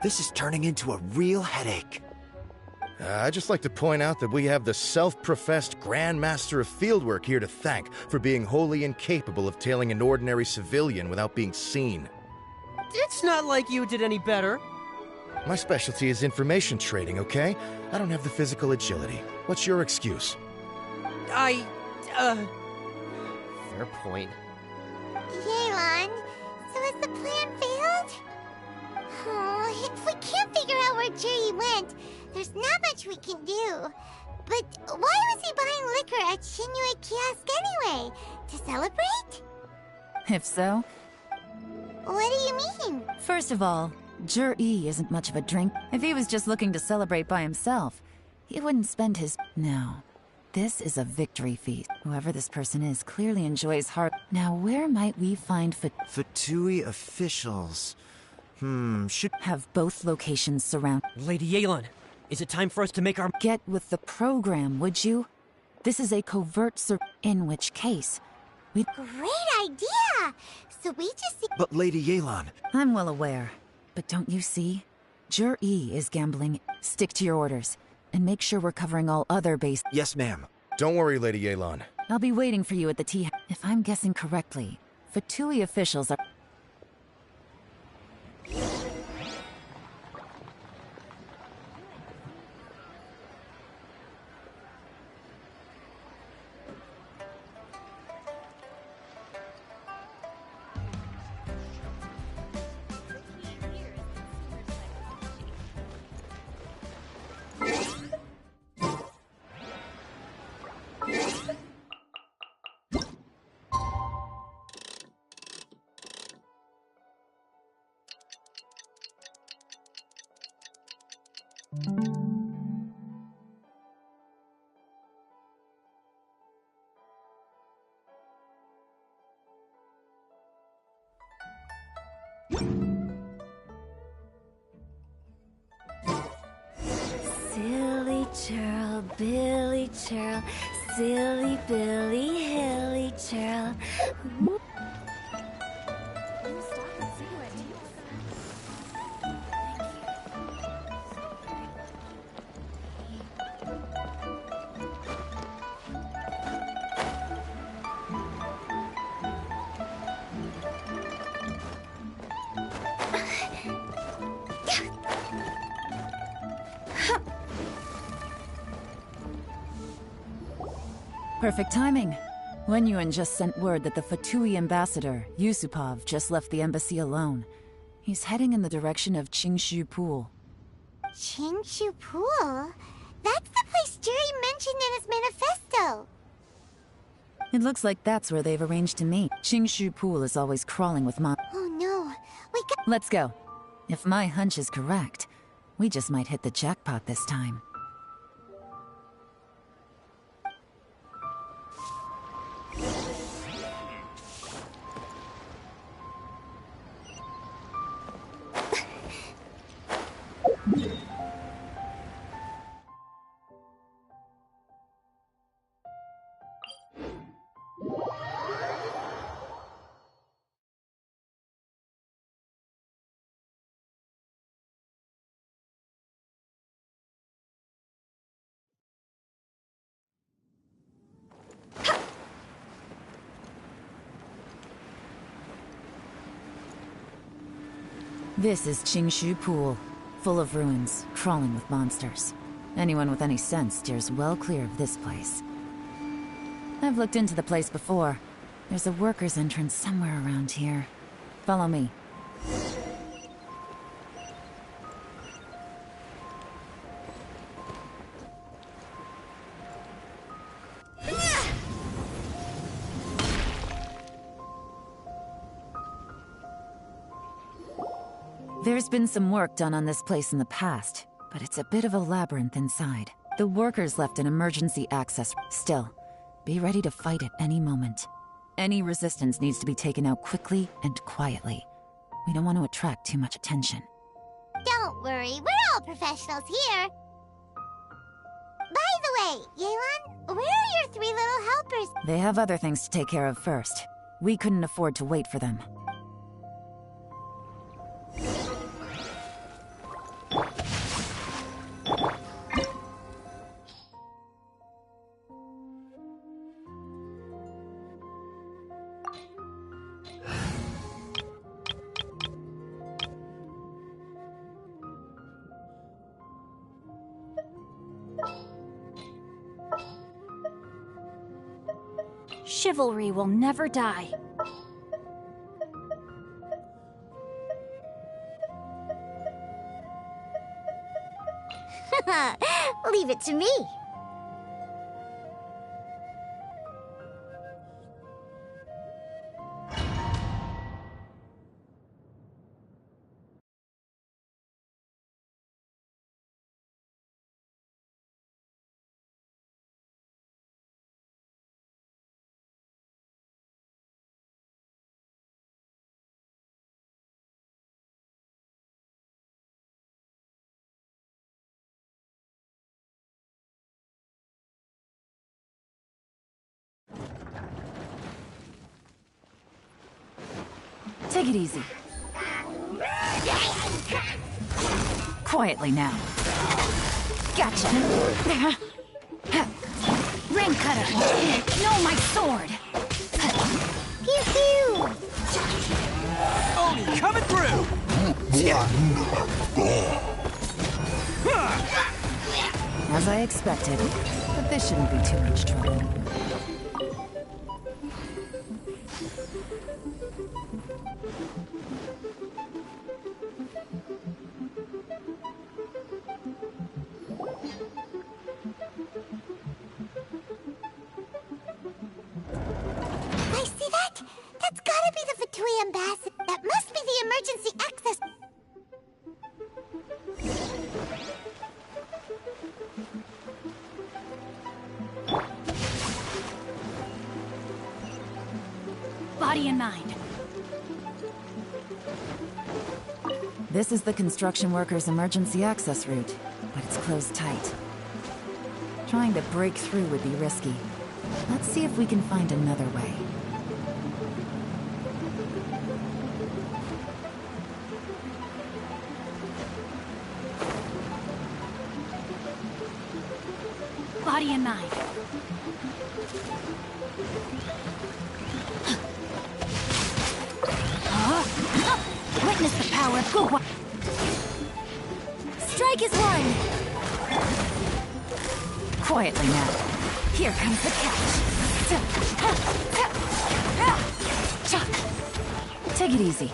F: This is turning into a real headache.
I: I'd just like to point out that we have the self-professed Grand Master of Fieldwork here to thank for being wholly incapable of tailing an ordinary civilian without being seen.
K: It's not like you did any better.
I: My specialty is information trading, okay? I don't have the physical agility. What's your excuse?
K: Fair point.
O: Yelan, so has the plan failed? Oh, if we can't figure out where Zhi went, there's not much we can do. But why was he buying liquor at Shinue Kiosk anyway? To celebrate?
D: If so...
O: What do you mean?
D: First of all, Zhi isn't much of a drink. If he was just looking to celebrate by himself, he wouldn't spend his... No. This is a victory feast. Whoever this person is clearly enjoys hard... Now, where might we find
F: Fatui officials? Should...
D: Have both locations surround...
K: Lady Yelan, is it time for us to make our...
D: Get with the program, would you? This is a covert in which case...
O: Great idea! So we just...
F: But Lady Yelan...
D: I'm well aware. But don't you see? Zhi is gambling. Stick to your orders. And make sure we're covering all other bases.
F: Yes, ma'am.
I: Don't worry, Lady Yelan.
D: I'll be waiting for you at the tea. If I'm guessing correctly, Fatui officials are...
E: Silly churl, Billy churl, silly Billy, hilly churl.
D: Perfect timing. Wenyuan just sent word that the Fatui ambassador, Yusupov, just left the embassy alone. He's heading in the direction of Qingshu Pool.
O: Qingshu Pool? That's the place Zhi mentioned in his manifesto.
D: It looks like that's where they've arranged to meet. Qingshu Pool is always crawling with
O: Oh no,
D: Let's go. If my hunch is correct, we just might hit the jackpot this time. This is Qingshu Pool, full of ruins, crawling with monsters. Anyone with any sense steers well clear of this place. I've looked into the place before. There's a worker's entrance somewhere around here. Follow me. There's been some work done on this place in the past, but it's a bit of a labyrinth inside. The workers left an emergency access. Still, be ready to fight at any moment. Any resistance needs to be taken out quickly and quietly. We don't want to attract too much attention.
O: Don't worry, we're all professionals here. By the way, Yelan, where are your 3 little helpers?
D: They have other things to take care of first. We couldn't afford to wait for them.
N: Chivalry will never die.
O: Leave it to me.
D: Take it easy. Quietly now. Gotcha.
N: Rain cutter! No, my sword!
O: Pew pew!
K: Oni coming through!
D: As I expected, but this shouldn't be too much trouble.
O: I see that! That's gotta be the Fatui ambassador. That must be the emergency access.
N: Body and mind.
D: This is the construction workers' emergency access route, but it's closed tight. Trying to break through would be risky. Let's see if we can find another way.
N: Body and mind. Witness the power of Guhua. Strike is one.
D: Quietly now.
N: Here comes the catch.
D: Take it easy.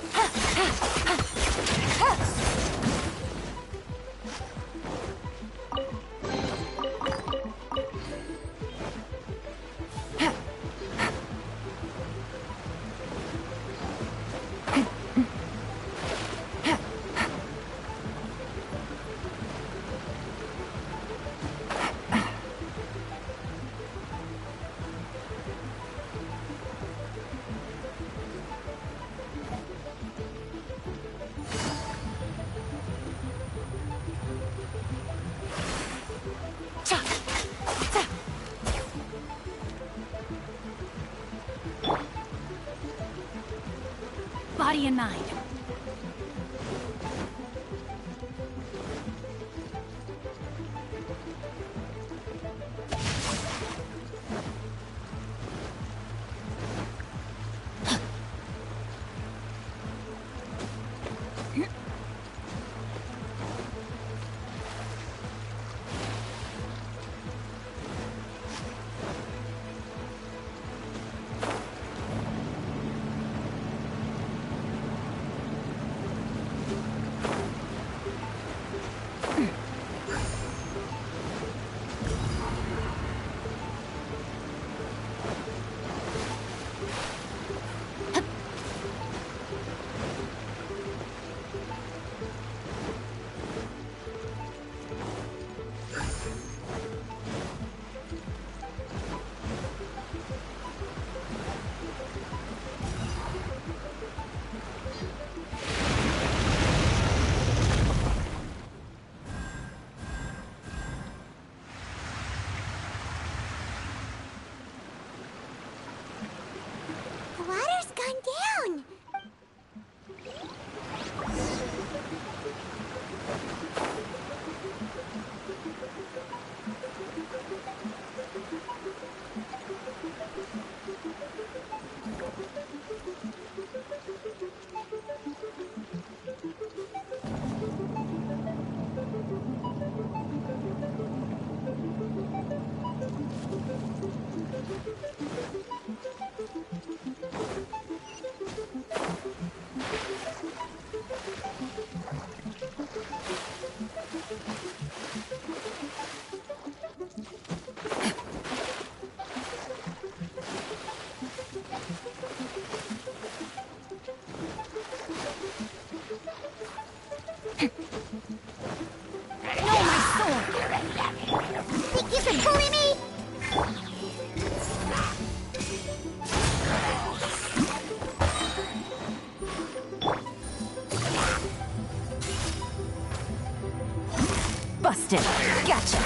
N: body and mind.
O: The water's gone down. Think you can bully me?
D: Busted. Gotcha.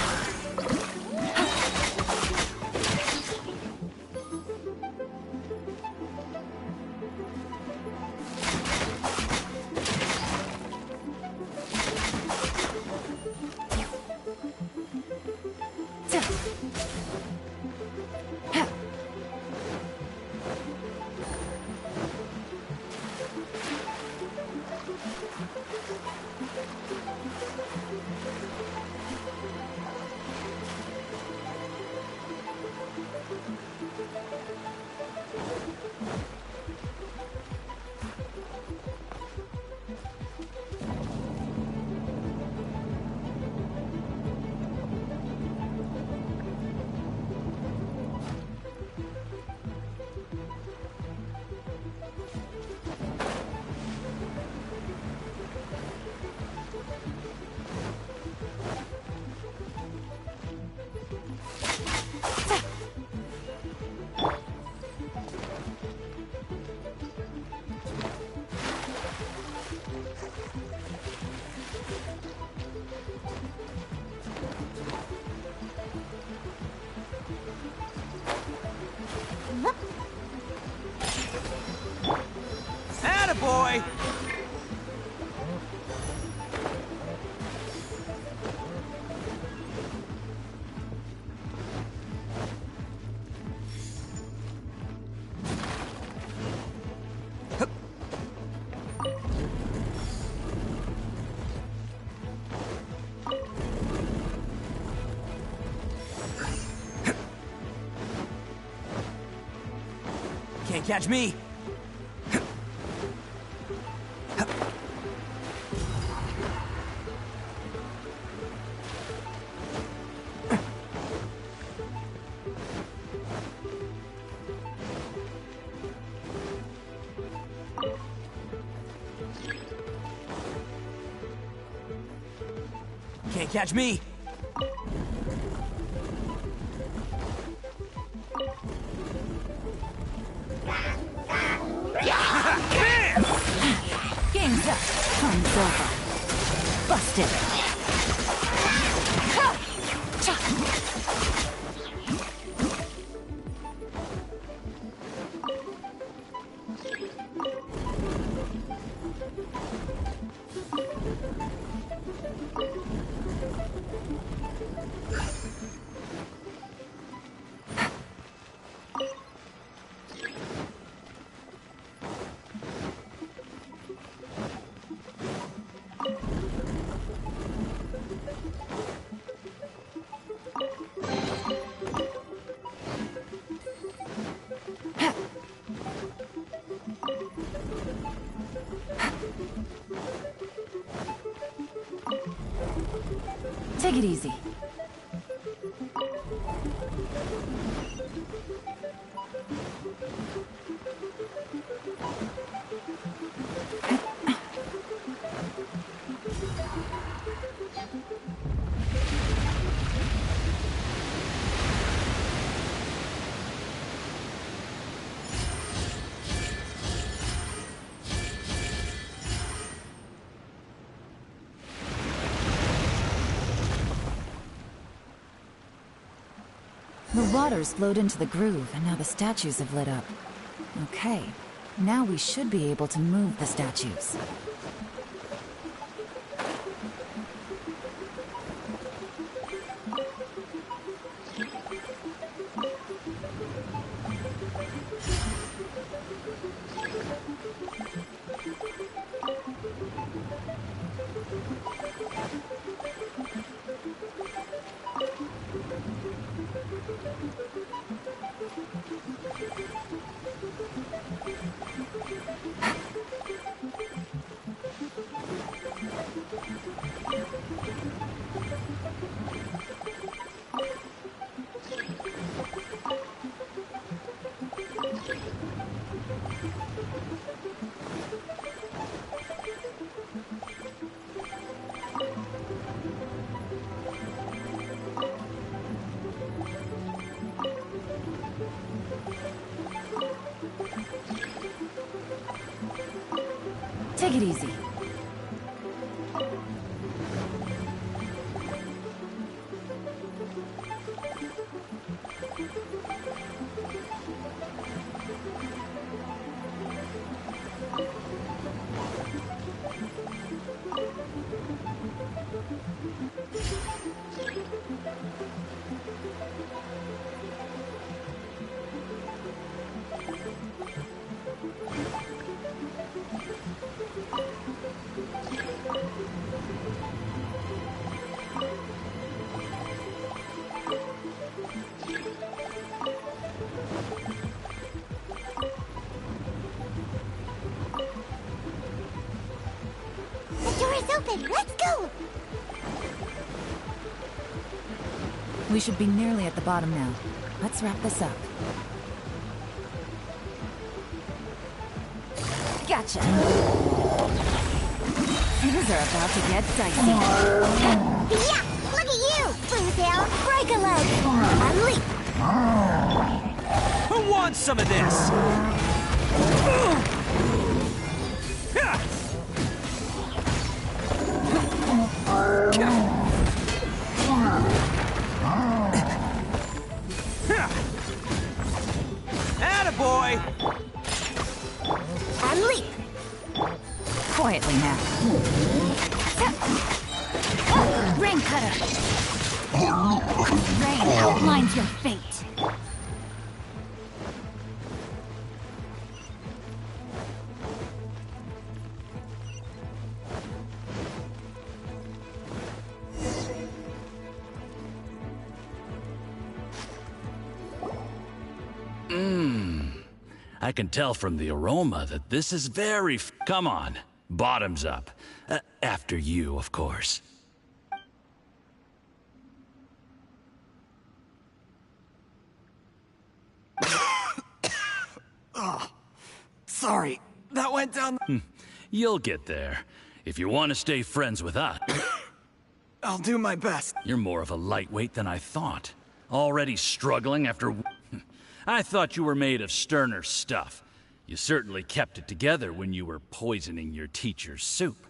F: Attaboy! Can't catch me! Can't catch me!
D: Game's up. Time's over. Busted. Take it easy. The water's flowed into the groove, and now the statues have lit up. Okay, now we should be able to move the statues. Take it easy.
O: Open. Let's go!
D: We should be nearly at the bottom now. Let's wrap this up. Gotcha! Things are about to get dicey.
O: Yeah! Look at you, Boozle! Break a leg! Unleash!
J: Who wants some of this? Attaboy!
D: Unleash! Quietly now.
N: Rain Cutter! Rain outlines your fate.
Q: I can tell from the aroma that this is very come on, bottoms up. After you, of course.
H: Oh, sorry, that went down.
Q: You'll get there. If you want to stay friends with us.
H: I'll do my best.
Q: You're more of a lightweight than I thought. Already struggling after... I thought you were made of sterner stuff. You certainly kept it together when you were poisoning your teacher's soup.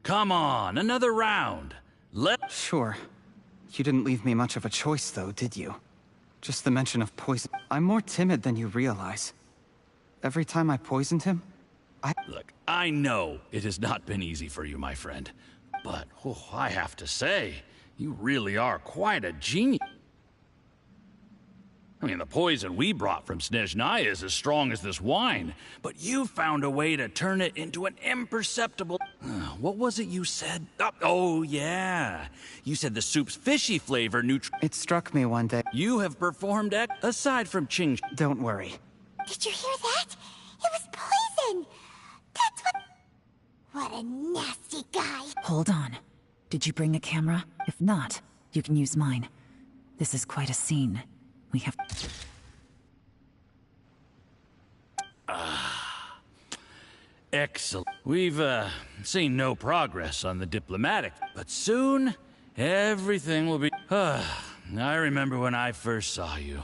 Q: Come on, another round.
H: Sure. You didn't leave me much of a choice, though, did you? Just the mention of poison. I'm more timid than you realize. Every time I poisoned him,
Q: Look, I know it has not been easy for you, my friend. But, I have to say, you really are quite a genius. I mean, the poison we brought from Snezhnaya is as strong as this wine, but you found a way to turn it into an imperceptible... What was it you said? Oh, yeah. You said the soup's fishy flavor
H: It struck me one day.
Q: You have performed aside from Ching...
H: Don't worry.
O: Did you hear that? It was poison! That's what... What a nasty guy.
D: Hold on. Did you bring a camera? If not, you can use mine. This is quite a scene. We have...
Q: Excellent. We've, seen no progress on the diplomatic, but soon, everything will be... I remember when I first saw you.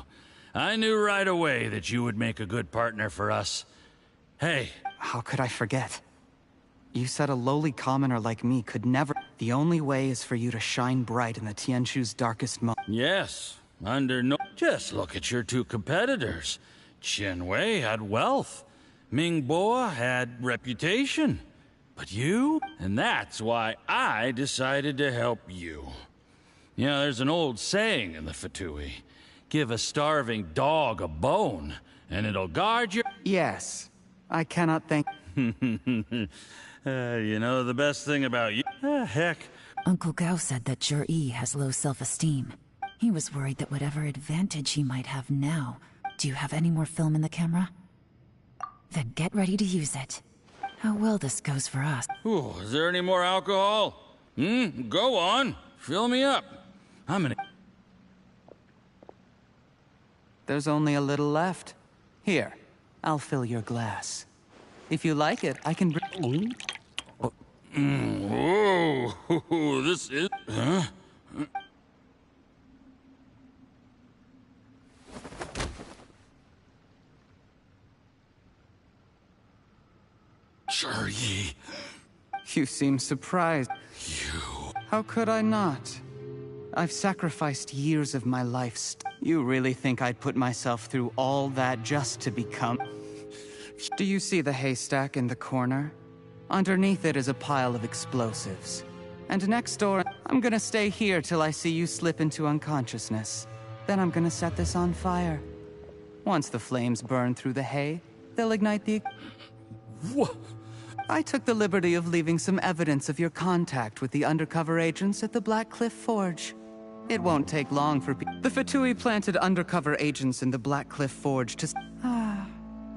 Q: I knew right away that you would make a good partner for us. Hey.
H: How could I forget? You said a lowly commoner like me could never... The only way is for you to shine bright in the Tianshu's darkest moment.
Q: Yes, under no... Just look at your two competitors. Qianwei had wealth. Mingbo had reputation. But you? And that's why I decided to help you. You know, there's an old saying in the Fatui. Give a starving dog a bone, and it'll guard your...
H: Yes. I cannot thank...
Q: You know, the best thing about you... heck.
D: Uncle Gao said that Zhi has low self-esteem. He was worried that whatever advantage he might have now... Do you have any more film in the camera? Then get ready to use it. How well this goes for us.
Q: Ooh, is there any more alcohol? Go on. Fill me up. I'm gonna...
H: There's only a little left. Here, I'll fill your glass. If you like it, I can bring...
Q: Whoa, this is... Huh? Zhi.
H: You seem surprised. How could I not? I've sacrificed years of my life. You really think I'd put myself through all that just to become... Do you see the haystack in the corner? Underneath it is a pile of explosives. And next door, I'm gonna stay here till I see you slip into unconsciousness. Then I'm gonna set this on fire. Once the flames burn through the hay, they'll ignite the...
Q: What?
H: I took the liberty of leaving some evidence of your contact with the undercover agents at the Black Cliff Forge. It won't take long for the Fatui planted undercover agents in the Black Cliff Forge to...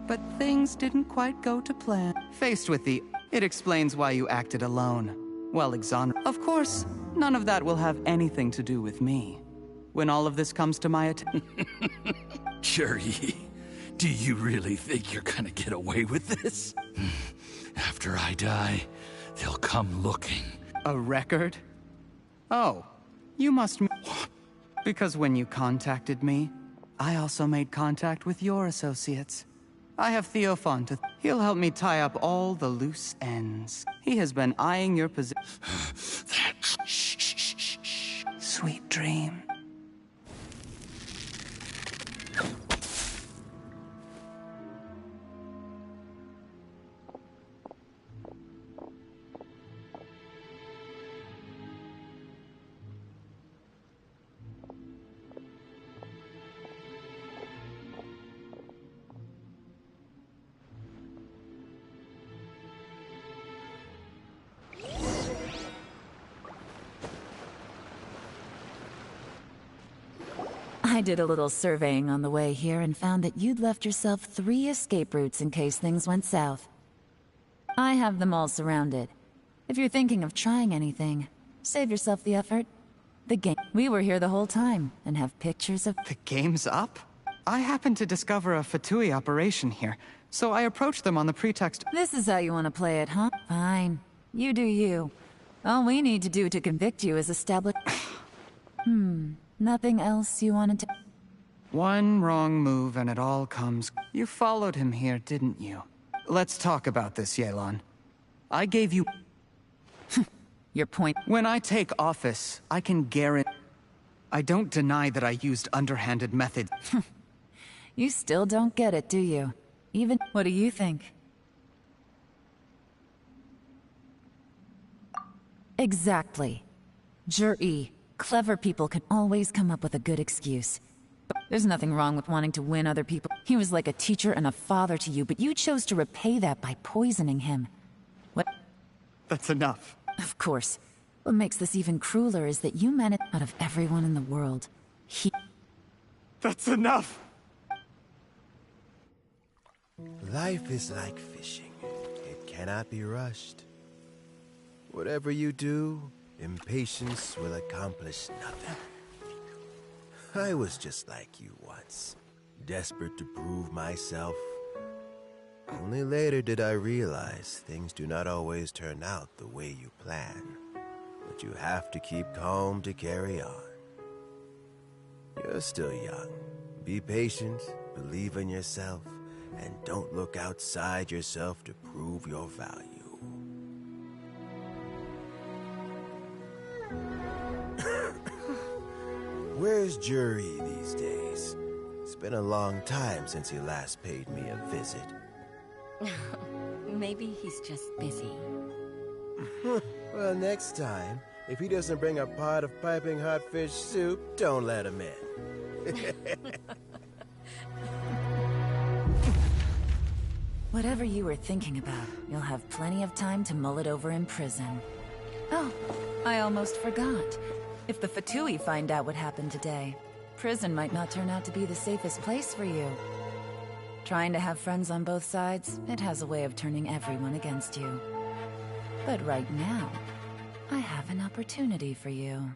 H: But things didn't quite go to plan. Faced with the... It explains why you acted alone. Well, exonerated. Of course, none of that will have anything to do with me. When all of this comes to my attention...
Q: Zhi, do you really think you're gonna get away with this? After I die, they'll come looking.
H: A record? Oh, you must... Because when you contacted me, I also made contact with your associates. I have Theophon. He'll help me tie up all the loose ends. He has been eyeing your position. Shh. Sweet dream.
D: I did a little surveying on the way here and found that you'd left yourself 3 escape routes in case things went south. I have them all surrounded. If you're thinking of trying anything, save yourself the effort. The game... We were here the whole time and have pictures of...
H: The game's up? I happened to discover a Fatui operation here, so I approached them on the pretext...
D: This is how you want to play it, huh? Fine. You do you. All we need to do to convict you is establish... Nothing else you wanted to...
H: One wrong move and it all comes... You followed him here, didn't you? Let's talk about this, Yelan. I gave you...
D: Your point...
H: When I take office, I can guarantee... I don't deny that I used underhanded methods.
D: You still don't get it, do you? Even... What do you think? Exactly. Zhi. Clever people can always come up with a good excuse. But there's nothing wrong with wanting to win other people. He was like a teacher and a father to you, but you chose to repay that by poisoning him. What?
H: That's enough.
D: Of course. What makes this even crueler is that you managed out of everyone in the world.
H: That's enough!
C: Life is like fishing. It cannot be rushed. Whatever you do, impatience will accomplish nothing. I was just like you once, desperate to prove myself. Only later did I realize things do not always turn out the way you plan, but you have to keep calm to carry on. You're still young. Be patient, believe in yourself, and don't look outside yourself to prove your value. Where's Juri these days? It's been a long time since he last paid me a visit.
A: Maybe he's just busy.
C: Well, next time, if he doesn't bring a pot of piping hot fish soup, don't let him in.
D: Whatever you were thinking about, you'll have plenty of time to mull it over in prison. Oh, I almost forgot. If the Fatui find out what happened today, prison might not turn out to be the safest place for you. Trying to have friends on both sides, it has a way of turning everyone against you. But right now, I have an opportunity for you.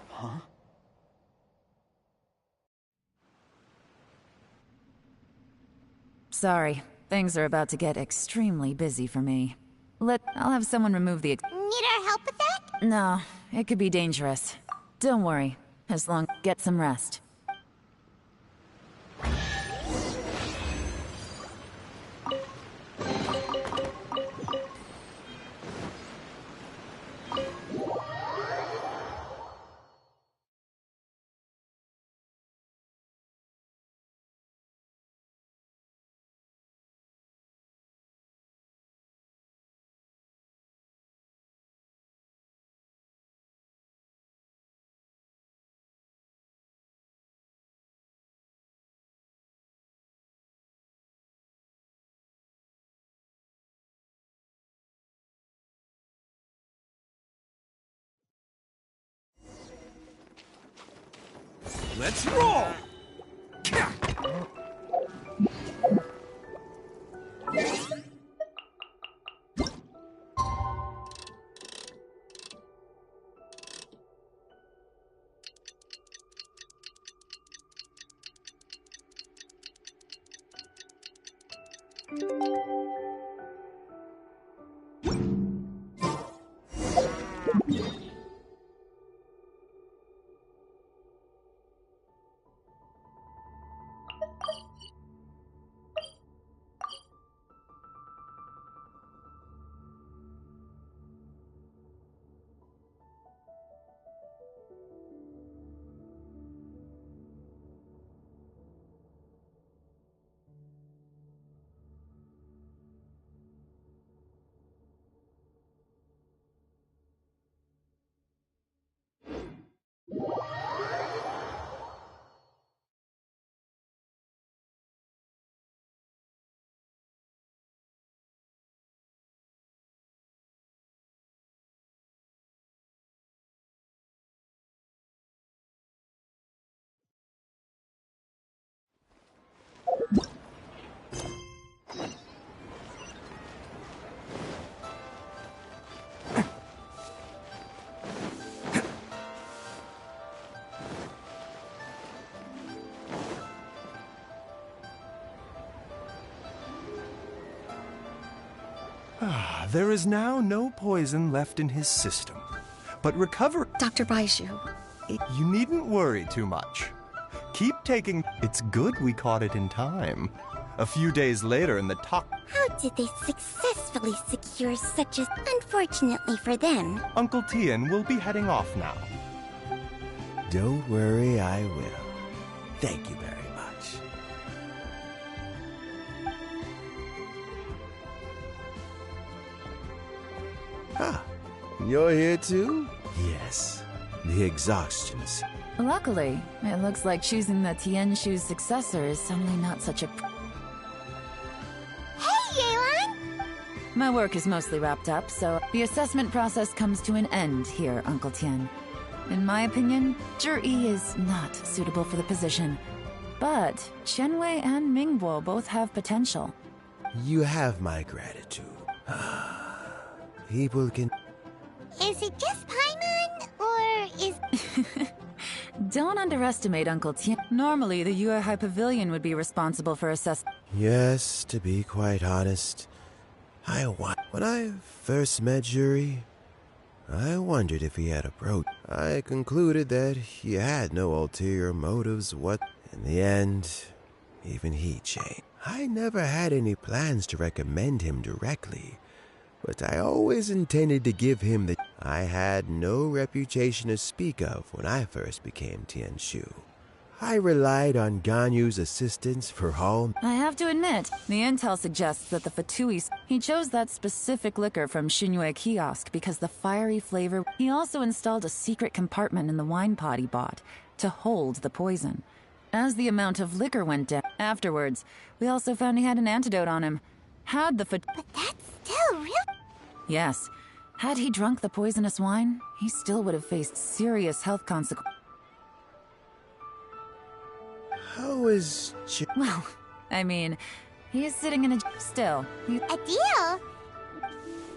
H: Huh?
D: Sorry, things are about to get extremely busy for me. I'll have someone remove the
O: Need our help with that?
D: No, it could be dangerous. Don't worry, as long get some rest.
P: Let's roll!
R: There is now no poison left in his system. But recover...
A: Dr. Baizhu...
R: You needn't worry too much. Keep taking... It's good we caught it in time. A few days later in the talk...
O: How did they successfully secure such a... Unfortunately for them...
R: Uncle Tian will be heading off now.
C: Don't worry, I will. Thank you very much. Ah, you're here too? Yes, the exhaustions.
D: Luckily, it looks like choosing the Tianshu's successor is suddenly not such a...
O: Hey, Yelan!
D: My work is mostly wrapped up, so the assessment process comes to an end here, Uncle Tian. In my opinion, Juri is not suitable for the position. But Qianwei and Mingbo both have potential.
C: You have my gratitude. People can...
O: Is it just Paimon, or is...
D: Don't underestimate Uncle Tien. Normally, the Yuehai Pavilion would be responsible for assessment.
C: Yes, to be quite honest, when I first met Yuri, I wondered if he had a brooch. I concluded that he had no ulterior motives. In the end, even he changed. I never had any plans to recommend him directly, but I always intended to give him the... I had no reputation to speak of when I first became Tianshu. I relied on Ganyu's assistance for all...
D: I have to admit, the intel suggests that the Fatui... He chose that specific liquor from Shinue Kiosk because the fiery flavor... He also installed a secret compartment in the wine pot he bought to hold the poison. As the amount of liquor went down afterwards, we also found he had an antidote on him. Had the But
O: that's still real...
D: Yes. Had he drunk the poisonous wine, he still would have faced serious health consequences.
C: How is...
D: Well, I mean, he is sitting in a... Still,
O: A deal?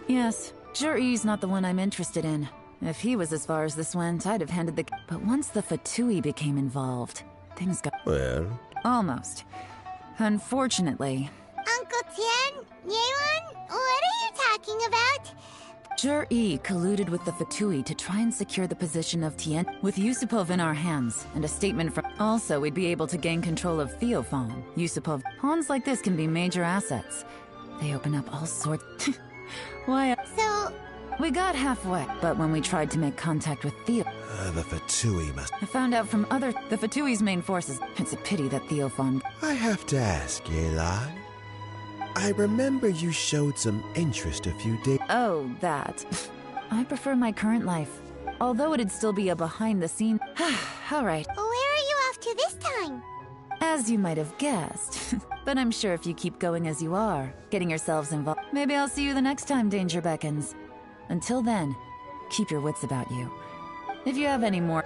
D: Yes, Juri's not the one I'm interested in. If he was as far as this went, I'd have handed the... But once the Fatui became involved, things got...
C: Well...
D: Almost. Unfortunately...
O: Uncle Tien? Yeon? What are you talking about?
D: Jur-E colluded with the Fatui to try and secure the position of Tien. With Yusupov in our hands, and a statement from... Also, we'd be able to gain control of Theophan. Yusupov... Pawns like this can be major assets. They open up all sorts... Why...
O: So...
D: We got halfway, but when we tried to make contact with Theo...
C: the Fatui must...
D: I found out from the Fatui's main forces. It's a pity that Theophan...
C: I have to ask, Yelan. I remember you showed some interest a few days...
D: Oh, that. I prefer my current life. Although it'd still be a behind-the-scenes... All right.
O: Where are you off to this time?
D: As you might have guessed. But I'm sure if you keep going as you are, getting yourselves involved... Maybe I'll see you the next time danger beckons. Until then, keep your wits about you. If you have any more...